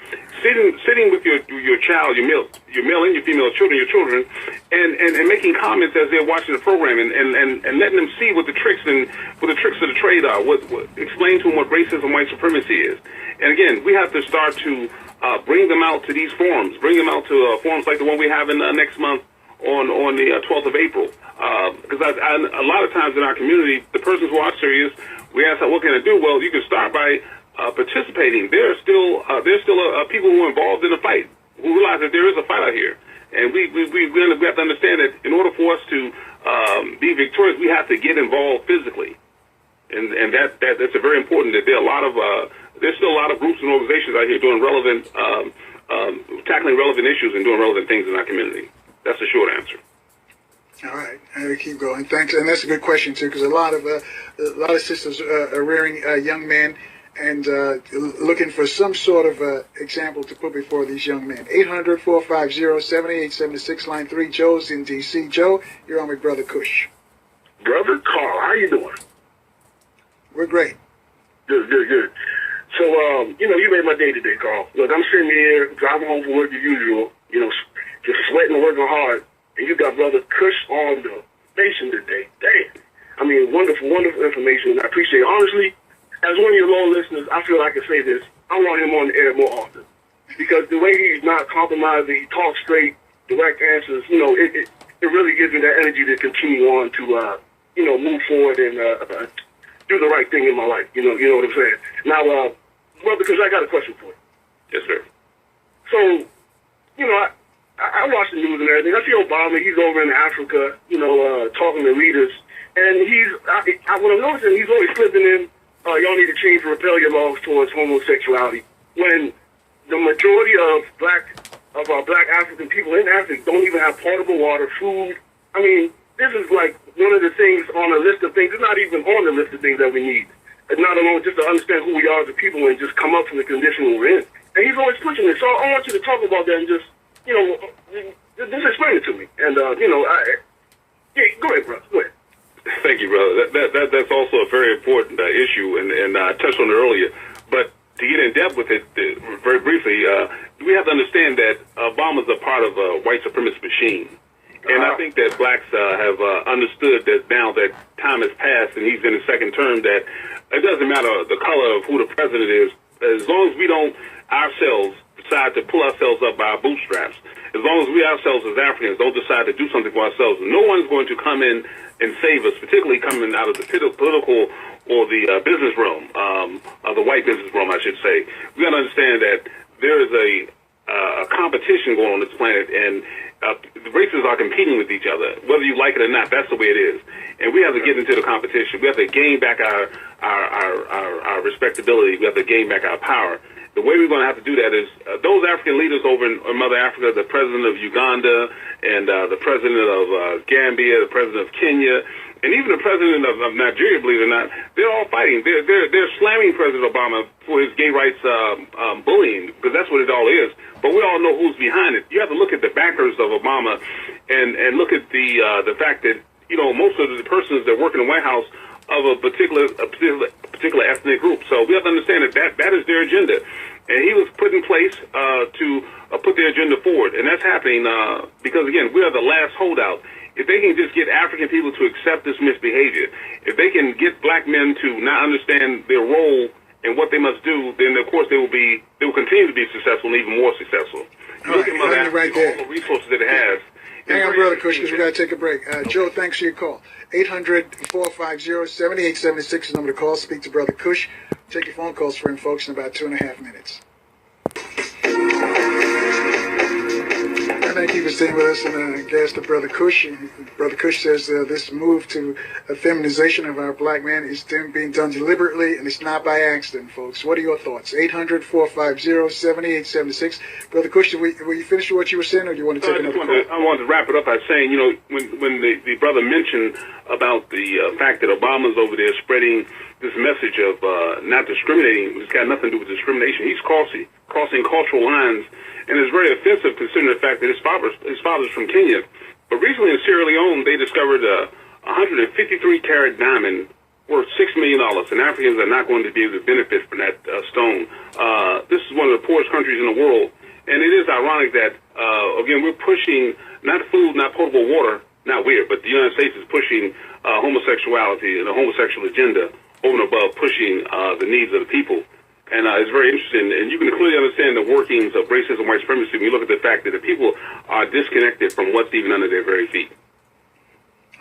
sitting with your child, your male and your female children, and making comments as they're watching the program, and letting them see what the tricks of the trade are. Explain to them what racism, white supremacy is. And again, we have to start to bring them out to these forums, bring them out to forums like the one we have in next month on the 12th of April. Because a lot of times in our community, the persons who are serious, we ask, what can I do? Well, you can start by participating. There's still people who are involved in the fight who realize that there is a fight out here, and we have to understand that in order for us to be victorious, we have to get involved physically, and that's very important. That there's still a lot of groups and organizations out here doing tackling relevant issues and doing relevant things in our community. That's the short answer. All right, keep going. Thanks, and that's a good question too, because a lot of sisters are rearing young men and looking for some sort of example to put before these young men. 800-450-7876, line 3. Joe's in D.C. Joe, you're on with Brother Kush. Brother Carl, how you doing? We're great. Good. So, you made my day today, Carl. Look, I'm sitting here driving home from work as usual, just sweating and working hard. And you got Brother Kush on the station today. Damn. I mean, wonderful information. I appreciate it. Honestly, as one of your loyal listeners, I feel I can say this. I want him on the air more often. Because the way he's not compromising, he talks straight, direct answers, it really gives me that energy to continue on to, move forward and do the right thing in my life. You know what I'm saying? Now, Brother Kush, I got a question for you. Yes, sir. So, I watch the news and everything. I see Obama. He's over in Africa, talking to leaders. And what I'm noticing, he's always slipping in, y'all need to change the rebellion laws towards homosexuality. When the majority of our black African people in Africa don't even have potable water, food. I mean, this is like one of the things on the list of things, it's not even on the list of things that we need. It's not alone just to understand who we are as a people and just come up from the condition we're in. And he's always pushing it. So I want you to talk about that and just, just explain it to me. And, go ahead, brother. Go ahead. Thank you, brother. That's also a very important issue, and I touched on it earlier. But to get in depth with it, very briefly, we have to understand that Obama's a part of a white supremacist machine. And I think that blacks have understood that now that time has passed and he's in his second term, that it doesn't matter the color of who the president is, as long as we don't ourselves decide to pull ourselves up by our bootstraps, as long as we ourselves as Africans don't decide to do something for ourselves, no one's going to come in and save us, particularly coming out of the political or the business realm, the white business realm, I should say. We got to understand that there is a competition going on this planet, and the races are competing with each other, whether you like it or not. That's the way it is, and we have to get into the competition. We have to gain back our respectability. We have to gain back our power. The way we're going to have to do that is those African leaders over in Mother Africa, the president of Uganda and the president of Gambia, the president of Kenya, and even the president of Nigeria, believe it or not, they're all fighting. They're slamming President Obama for his gay rights bullying, because that's what it all is. But we all know who's behind it. You have to look at the backers of Obama and look at the fact that, most of the persons that work in the White House of a particular ethnic group. So we have to understand that is their agenda. And he was put in place to put their agenda forward. And that's happening because, again, we are the last holdout. If they can just get African people to accept this misbehavior, if they can get black men to not understand their role and what they must do, then of course they will continue to be successful and even more successful. Look at Mother Africa, right there. All the resources that it has. Hang on, Brother Cush, because we got to take a break. Joe, thanks for your call. 800-450-7876 is the number to call. Speak to Brother Cush. Take your phone calls for him, folks, in about 2.5 minutes. Thank you for staying with us, and guest of Brother Cush. Brother Cush says this move to feminization of our black man is being done deliberately, and it's not by accident, folks. What are your thoughts? 800-450-7876. Brother Cush, were you finished with what you were saying, or do you want to take another call? I wanted to wrap it up by saying, when the brother mentioned about the fact that Obama's over there spreading this message of not discriminating, it's got nothing to do with discrimination. He's crossing cultural lines. And it's very offensive considering the fact that his father's from Kenya. But recently in Sierra Leone, they discovered a 153-carat diamond worth $6 million, and Africans are not going to be able to benefit from that stone. This is one of the poorest countries in the world, and it is ironic that, again, we're pushing not food, not potable water, not weird, but the United States is pushing homosexuality and a homosexual agenda over and above pushing the needs of the people. And it's very interesting, and you can clearly understand the workings of racism, white supremacy, when you look at the fact that the people are disconnected from what's even under their very feet.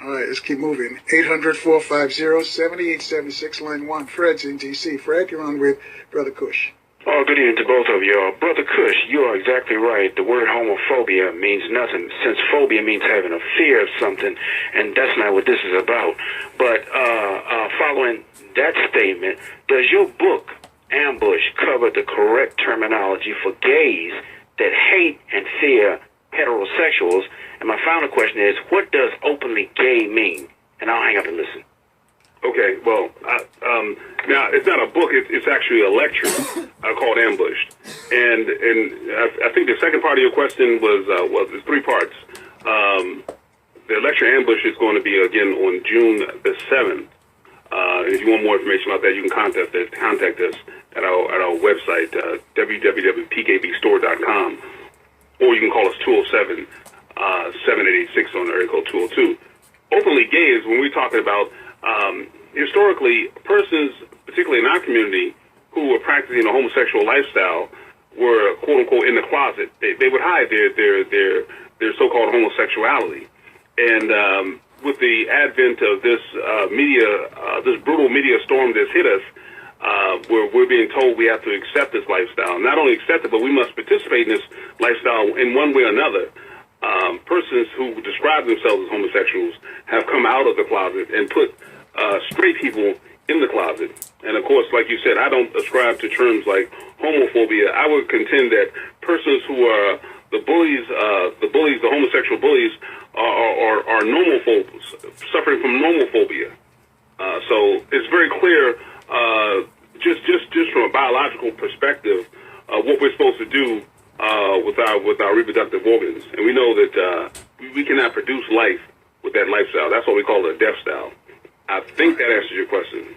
All right, let's keep moving. 800-450-7876, line 1. Fred's in D.C. Fred, you're on with Brother Cush. Oh, good evening to both of you. Brother Cush, you are exactly right. The word homophobia means nothing, since phobia means having a fear of something, and that's not what this is about. But following that statement, does your book Ambush cover the correct terminology for gays that hate and fear heterosexuals? And my final question is, what does openly gay mean? And I'll hang up and listen. Okay, well, now it's not a book; it's actually a lecture called Ambushed. And I think the second part of your question was there's 3 parts. The lecture Ambush is going to be again on June the 7th. If you want more information about that, you can contact us at our website, www.pkbstore.com, or you can call us 207-7886 on area code 202. Openly gay is when we're talking about historically persons, particularly in our community, who were practicing a homosexual lifestyle were quote unquote in the closet. They would hide their so-called homosexuality, and with the advent of this this brutal media storm that's hit us, where we're being told we have to accept this lifestyle. Not only accept it, but we must participate in this lifestyle in one way or another. Persons who describe themselves as homosexuals have come out of the closet and put straight people in the closet. And of course, like you said, I don't ascribe to terms like homophobia. I would contend that persons who are the bullies, the homosexual bullies, are nomophobes. suffering from nomophobia. So it's very clear, just from a biological perspective, what we're supposed to do with our reproductive organs, and we know that we cannot produce life with that lifestyle. That's what we call a death style. I think that answers your question.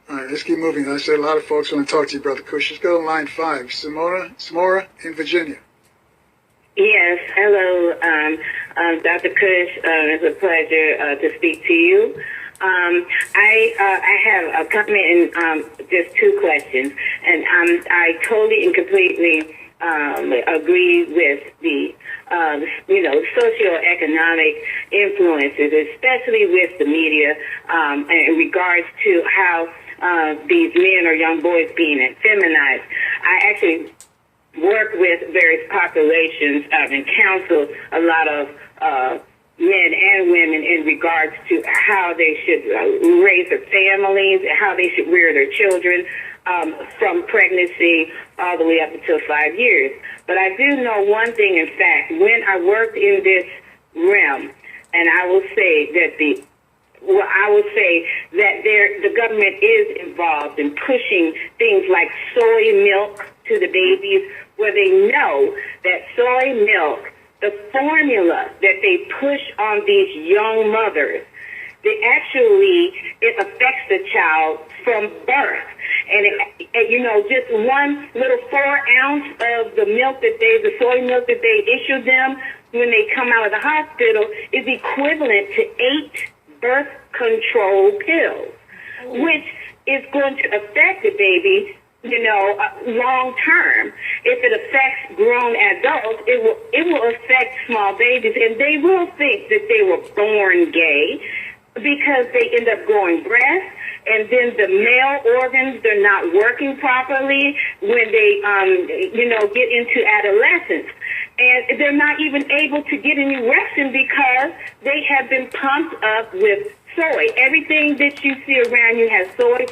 All right, let's keep moving. I said a lot of folks want to talk to you, Brother Kush. Let's go to line 5. Samora in Virginia. Yes, hello, Dr. Kush. It's a pleasure to speak to you. I have a comment and just 2 questions, and I totally and completely agree with the socioeconomic influences, especially with the media, in regards to how these men or young boys being feminized. I actually work with various populations and counsel a lot of men and women in regards to how they should raise their families, how they should rear their children from pregnancy all the way up until 5 years. But I do know one thing, in fact, when I worked in this realm, and I will say that the government is involved in pushing things like soy milk to the babies, where they know that soy milk, the formula that they push on these young mothers, it affects the child from birth. And just one little 4 ounce of the soy milk that they issue them when they come out of the hospital is equivalent to 8 birth control pills, which is going to affect the baby, long term. If it affects grown adults, it will affect small babies, and they will think that they were born gay because they end up growing breasts, and then the male organs, they're not working properly when they, get into adolescence. And they're not even able to get any erection because they have been pumped up with soy. Everything that you see around you has soy,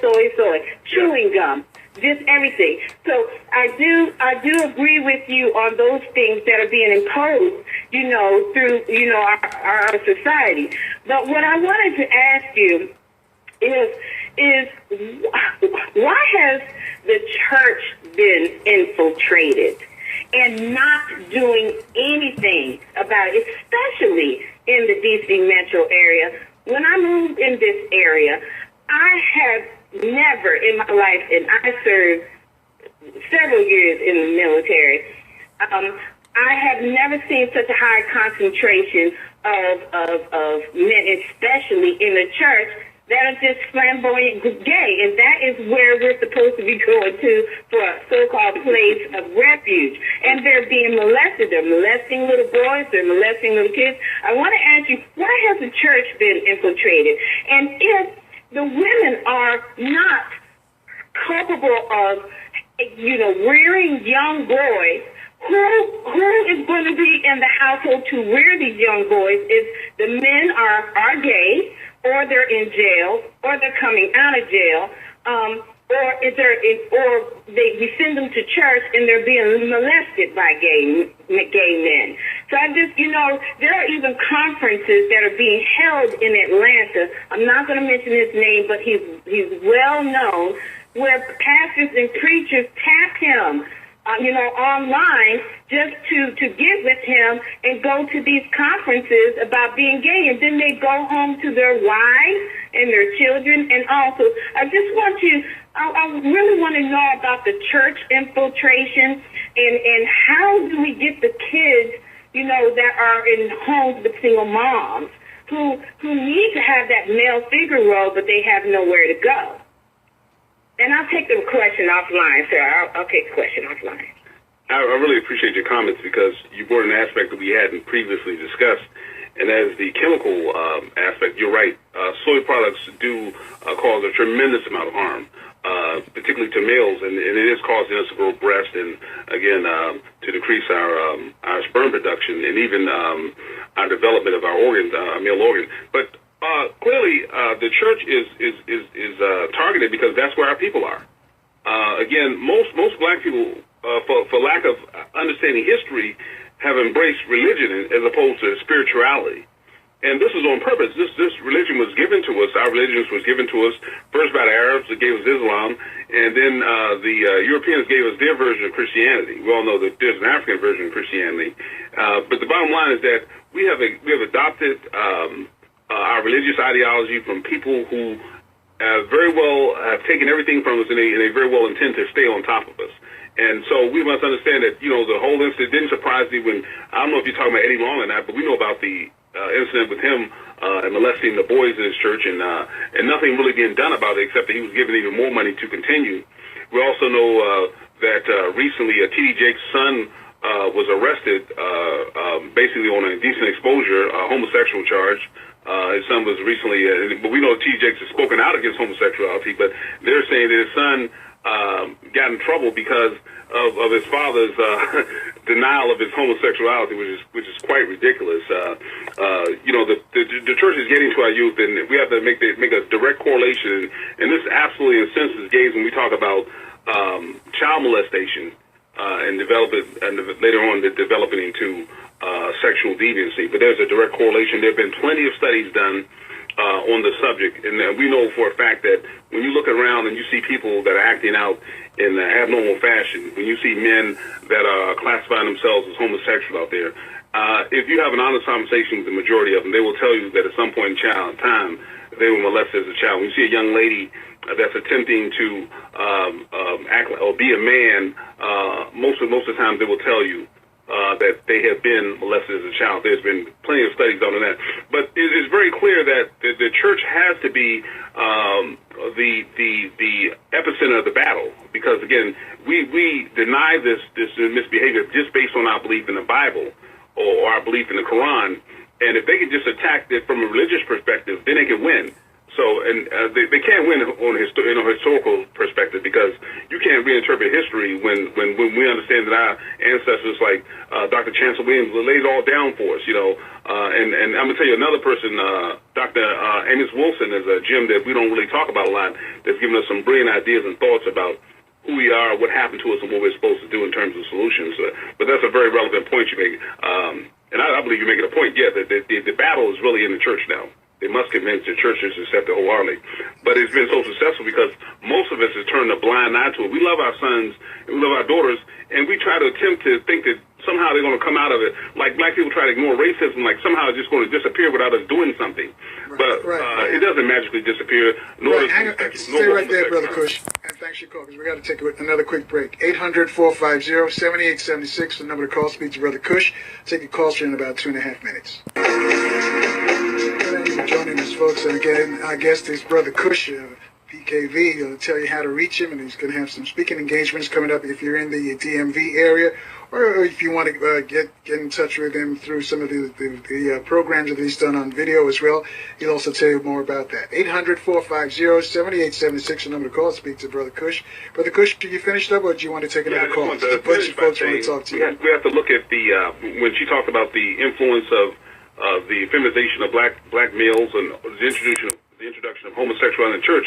chewing gum, just everything. So I do agree with you on those things that are being imposed, through, our society. But what I wanted to ask you is why has the church been infiltrated and not doing anything about it, especially in the D.C. metro area? When I moved in this area, I have never in my life, and I served several years in the military, I have never seen such a high concentration of men, especially in the church, that are just flamboyant gay. And that is where we're supposed to be going to for a so-called place of refuge. And they're being molested. They're molesting little boys. They're molesting little kids. I want to ask you, why has the church been infiltrated? And if the women are not capable of, rearing young boys, who is going to be in the household to rear these young boys if the men are gay, or they're in jail, or they're coming out of jail, or we send them to church and they're being molested by gay men. So I just, there are even conferences that are being held in Atlanta. I'm not going to mention his name, but he's well known, where pastors and preachers tap him, online just to get with him and go to these conferences about being gay. And then they go home to their wives and their children. And also, I really want to know about the church infiltration and how do we get the kids, that are in homes with single moms who need to have that male figure role, but they have nowhere to go. And I'll take the question offline, sir. I'll take the question offline. I really appreciate your comments because you brought an aspect that we hadn't previously discussed, and that is the chemical aspect. You're right. Soy products do cause a tremendous amount of harm, particularly to males, and it is causing us to grow breast and, again, to decrease our sperm production and even our development of our organs, our male organ. But clearly, the church is targeted because that's where our people are. Again, most black people, for lack of understanding history, have embraced religion as opposed to spirituality. And this is on purpose. This religion was given to us. Our religion was given to us first by the Arabs. They gave us Islam, and then the Europeans gave us their version of Christianity. We all know that there's an African version of Christianity. But the bottom line is that we have adopted our religious ideology from people who very well have taken everything from us, and they very well intend to stay on top of us. And so we must understand that, the whole incident didn't surprise me when, I don't know if you're talking about Eddie Long or not, but we know about the incident with him and molesting the boys in his church, and nothing really being done about it except that he was given even more money to continue. We also know that recently T.D. Jakes' son was arrested basically on a indecent exposure, homosexual charge. His son was recently, but we know T.D. Jakes has spoken out against homosexuality, but they're saying that his son got in trouble because of his father's denial of his homosexuality, which is quite ridiculous. The church is getting to our youth, and we have to make a direct correlation. And this absolutely incenses gays when we talk about child molestation and later on developing into sexual deviancy. But there's a direct correlation. There have been plenty of studies done on the subject, and we know for a fact that when you look around and you see people that are acting out in an abnormal fashion, when you see men that are classifying themselves as homosexual out there, if you have an honest conversation with the majority of them, they will tell you that at some point in time they were molested as a child. When you see a young lady that's attempting to act or be a man, most of the time they will tell you that they have been molested as a child. There's been plenty of studies on that. But it is very clear that the church has to be the epicenter of the battle, because, again, we deny this misbehavior just based on our belief in the Bible or our belief in the Quran. And if they could just attack it from a religious perspective, then they can win. So, and they can't win on a historical perspective, because you can't reinterpret history when we understand that our ancestors, like Dr. Chancellor Williams, laid it all down for us, And I'm going to tell you another person, Dr. Amos Wilson, is a gem that we don't really talk about a lot, that's given us some brilliant ideas and thoughts about who we are, what happened to us, and what we're supposed to do in terms of solutions. But that's a very relevant point you make. And I believe you're making a point, that the battle is really in the church now. They must convince the churches to accept it wholeheartedly. But it's been so successful because most of us has turned a blind eye to it. We love our sons and we love our daughters, and we try to attempt to think that somehow they're going to come out of it. Like black people try to ignore racism, like somehow it's just going to disappear without us doing something. But it doesn't magically disappear. Stay right there, Brother Cush. And thanks for your call, because we got to take another quick break. 800-450-7876, the number to call. Speak to Brother Cush. Take your calls in about 2.5 minutes. Thanks for joining us, folks. And again, our guest is Brother Cush, PKV. He'll tell you how to reach him, and he's going to have some speaking engagements coming up if you're in the DMV area, or if you want to get in touch with him through some of the programs that he's done on video as well. He'll also tell you more about that. 800-450-7876, the number to call. Speak to Brother Cush. Brother Cush, are you finished up, or do you want to take another call? A bunch of folks want to talk to you. We have to look at when she talked about the influence of the feminization of black males and the introduction of homosexuality in the church.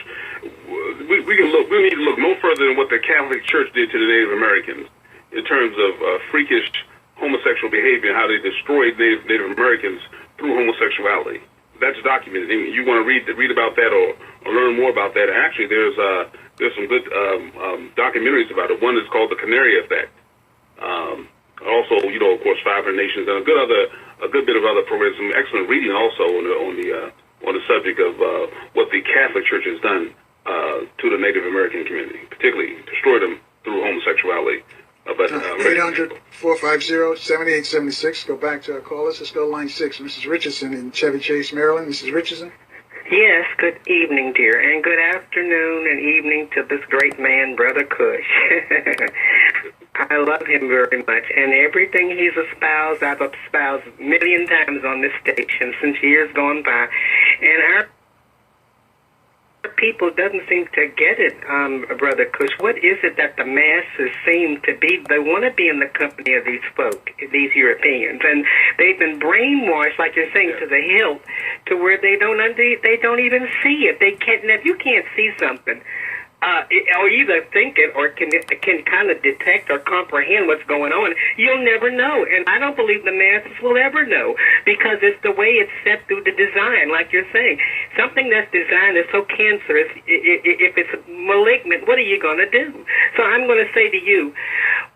We need to look no further than what the Catholic Church did to the Native Americans in terms of freakish homosexual behavior and how they destroyed Native Americans through homosexuality. That's documented. And you want to read about that or learn more about that. Actually, there's some good documentaries about it. One is called The Canary Effect. Also, of course, 500 Nations, and a good bit of other programs. Some excellent reading also on the subject of what the Catholic Church has done to the Native American community, particularly destroyed them through homosexuality. 800-450-7876. Go back to our callers. Let's go to line 6. Mrs. Richardson in Chevy Chase, Maryland. Mrs. Richardson? Yes, good evening, dear, and good afternoon and evening to this great man, Brother Cush. I love him very much, and everything he's espoused, I've espoused a million times on this station since years gone by, and our people doesn't seem to get it, Brother Cush. What is it that the masses seem to be? They want to be in the company of these folk, these Europeans, and they've been brainwashed, like you're saying, to the hilt, to where they don't even see it. They can't. If you can't see something, or either think it or can kind of detect or comprehend what's going on, you'll never know. And I don't believe the masses will ever know, because it's the way it's set through the design, like you're saying. Something that's designed is so cancerous, if it's malignant, what are you going to do? So I'm going to say to you,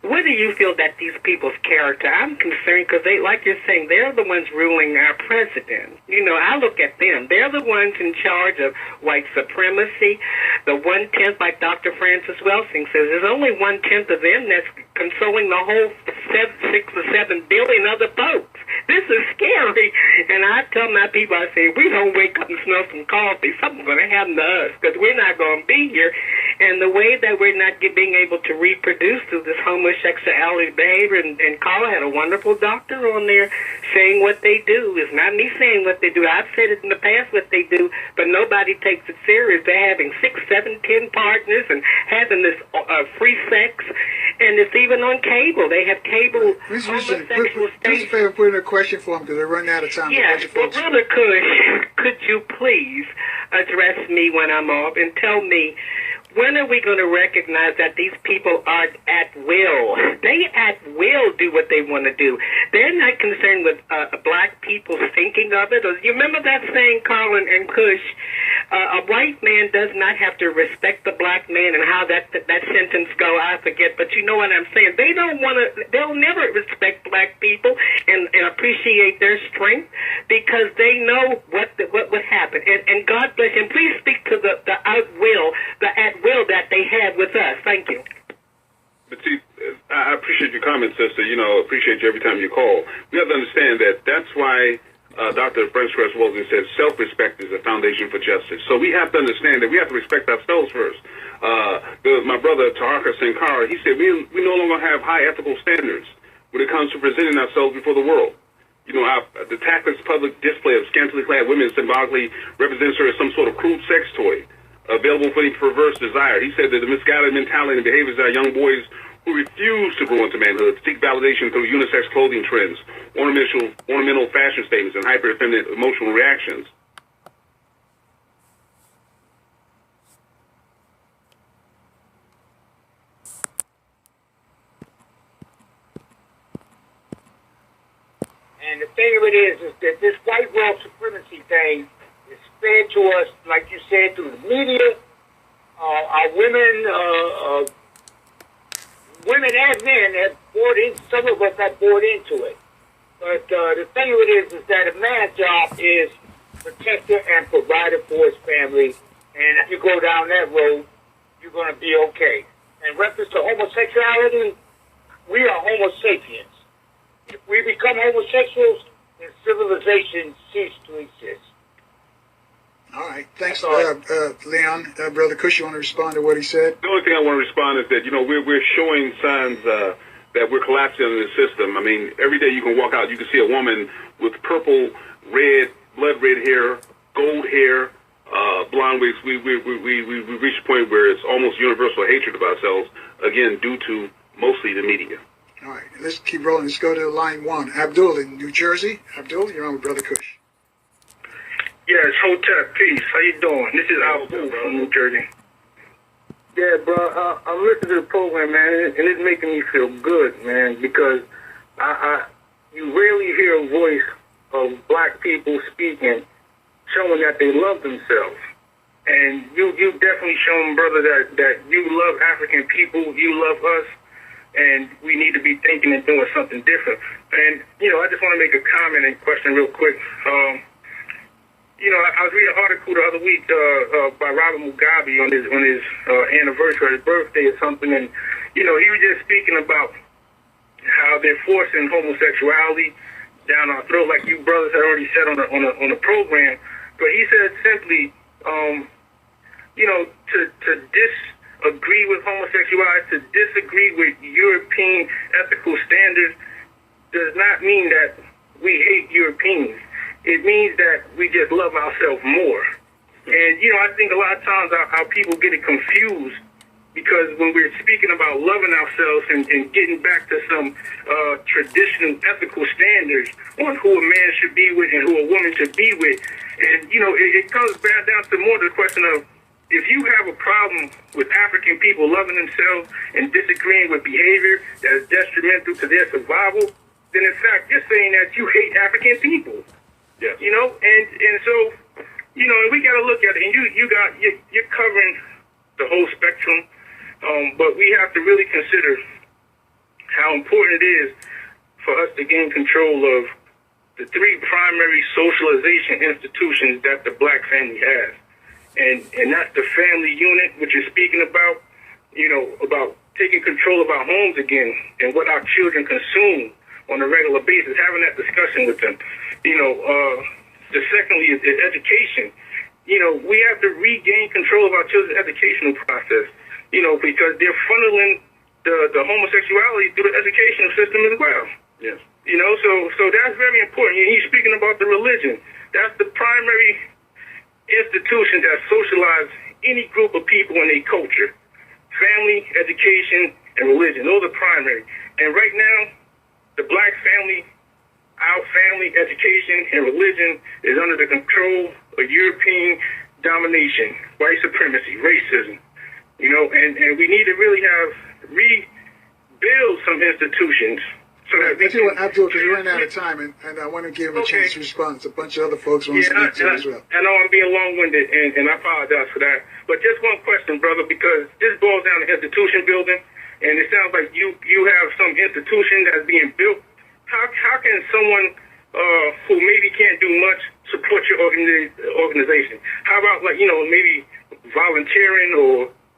what do you feel that these people's character? I'm concerned because they, like you're saying, they're the ones ruling our president. You know, I look at them. They're the ones in charge of white supremacy. The 1/10, like Dr. Francis Welsing says, there's only 1/10 of them that's controlling the whole 6 or 7 billion other folks. This is scary. And I tell my people, I say, we don't wake up and smell some coffee, something's going to happen to us, because we're not going to be here. And the way that we're not being able to reproduce through this homosexuality behavior, and Carla had a wonderful doctor on there saying what they do. It's not me saying what they do. I've said it in the past what they do, but nobody takes it serious. They're having 6, 7, 10 partners and having this free sex, and it's even on cable. They have cable homosexual stations. Do us a favor, put in a question for them, because they're running out of time. Yeah, well, Brother Kush, could you please address me when I'm off and tell me, when are we going to recognize that these people are at will? They at will do what they want to do. They're not concerned with black people thinking of it. You remember that saying, Carl and Kush, a white man does not have to respect the black man, and how that sentence go, I forget, but you know what I'm saying. They don't want to, they'll never respect black people and appreciate their strength, because they know what would happen. And God bless you. And please speak to the at will that they have with us. Thank you. But see, I appreciate your comments, sister. You know, appreciate you every time you call. We have to understand that's why Dr. Francis Welsing says self-respect is the foundation for justice. So we have to understand that we have to respect ourselves first. My brother, Taraka Sankara, he said we no longer have high ethical standards when it comes to presenting ourselves before the world. You know, the tactless public display of scantily clad women symbolically represents her as some sort of crude sex toy, available for any perverse desire. He said that the misguided mentality and behaviors of our young boys who refuse to grow into manhood seek validation through unisex clothing trends, ornamental fashion statements, and hyper-effeminate emotional reactions. And the thing of it is that this white world supremacy thing is fed to us, like you said, through the media. Our women and men have bought in. Some of us have bought into it. But the thing of it is that a man's job is protector and provider for his family. And if you go down that road, you're going to be okay. In reference to homosexuality, we are homo sapiens. If we become homosexuals, then civilization ceases to exist. All right. Thanks, Leon. Brother Kush, you want to respond to what he said? The only thing I want to respond is that, you know, we're showing signs that we're collapsing in the system. I mean, every day you can walk out, you can see a woman with purple, red, blood red hair, gold hair, blonde wigs. We reached a point where it's almost universal hatred of ourselves, again, due to mostly the media. All right, let's keep rolling. Let's go to line 1. Abdul in New Jersey. Abdul, you're on with Brother Kush. Yes, Hotep, peace. How you doing? This is Abdul from New Jersey. Yeah, bro, I'm listening to the program, man, and it's making me feel good, man, because you rarely hear a voice of black people speaking, showing that they love themselves. And you definitely shown, brother, that you love African people, you love us, and we need to be thinking and doing something different. And, you know, I just want to make a comment and question real quick. You know, I was reading an article the other week by Robert Mugabe on his anniversary, his birthday or something, and, you know, he was just speaking about how they're forcing homosexuality down our throat, like you brothers had already said on the program. But he said simply, you know, to disagree with homosexuality, to disagree with European ethical standards does not mean that we hate Europeans. It means that we just love ourselves more. And, you know, I think a lot of times our people get it confused, because when we're speaking about loving ourselves and getting back to some traditional ethical standards on who a man should be with and who a woman should be with, and, you know, it comes back down to more the question of if you have a problem with African people loving themselves and disagreeing with behavior that is detrimental to their survival, then in fact you're saying that you hate African people. Yes. You know, and so, you know, we got to look at it. And you're covering the whole spectrum, but we have to really consider how important it is for us to gain control of the three primary socialization institutions that the black family has. And that's the family unit, which you're speaking about, you know, about taking control of our homes again and what our children consume on a regular basis, having that discussion with them. You know, the secondly is education. You know, we have to regain control of our children's educational process, you know, because they're funneling the homosexuality through the educational system as well. Yes. You know, so that's very important. And he's speaking about the religion. That's the primary institution that socialize any group of people in a culture. Family, education, and religion. Those are primary. And right now, the black family, our family, education, and religion is under the control of European domination, white supremacy, racism. You know, and we need to really rebuild some institutions. So that That's what Abdul, because we're running out of time, and I want to give him a chance to respond. A bunch of other folks want to speak to it as well. I know I'm being long-winded, and I apologize for that. But just one question, brother, because this boils down to institution building, and it sounds like you have some institution that's being built. How can someone who maybe can't do much support your organization? How about, like, you know, maybe volunteering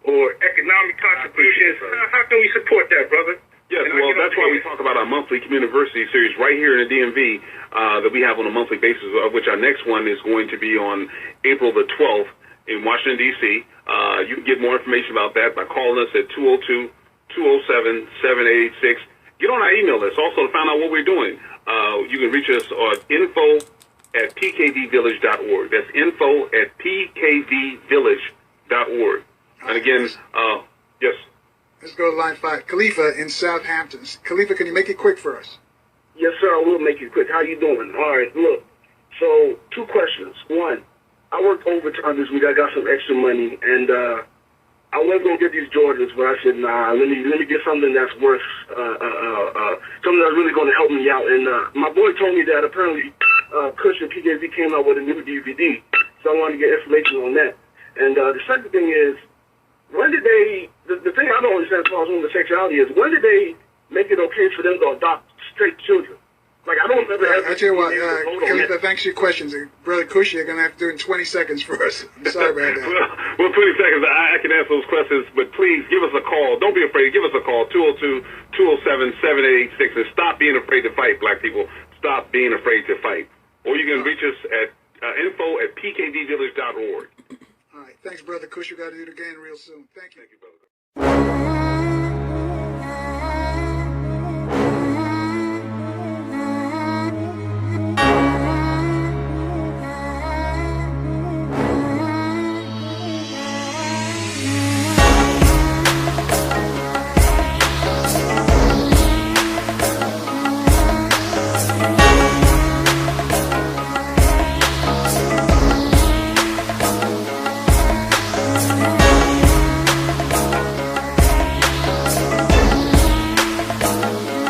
or economic contributions? How can we support that, brother? Yes, well, that's why we talk about our monthly Communiversity series right here in the DMV that we have on a monthly basis, of which our next one is going to be on April the 12th in Washington, D.C. You can get more information about that by calling us at 202-207-7886. Get on our email list also to find out what we're doing. You can reach us at info@pkvvillage.org. That's info@pkvvillage.org. And again, yes. Let's go to line 5. Khalifa in Southampton. Khalifa, can you make it quick for us? Yes, sir, I will make it quick. How you doing? All right, look. So, 2 questions. One, I worked overtime this week. I got some extra money, and I was going to get these Jordans, but I said, nah, let me get something that's worth, something that's really going to help me out. And my boy told me that apparently Kush and PKV came out with a new DVD, so I wanted to get information on that. And the second thing is, when did they, the thing I don't understand as far as homosexuality is, when did they make it okay for them to adopt straight children? Like, I don't remember ever. I tell you what, Khalifa, thanks for your questions. Brother Kush, you're going to have to do it in 20 seconds for us. I'm sorry about that. Well, 20 seconds, I can answer those questions, but please give us a call. Don't be afraid. Give us a call, 202-207-7886, and stop being afraid to fight, black people. Stop being afraid to fight. Or you can reach us at info@pkvvillage.org. All right. Thanks, Brother Kush. We got to do it again real soon. Thank you. Thank you, brother.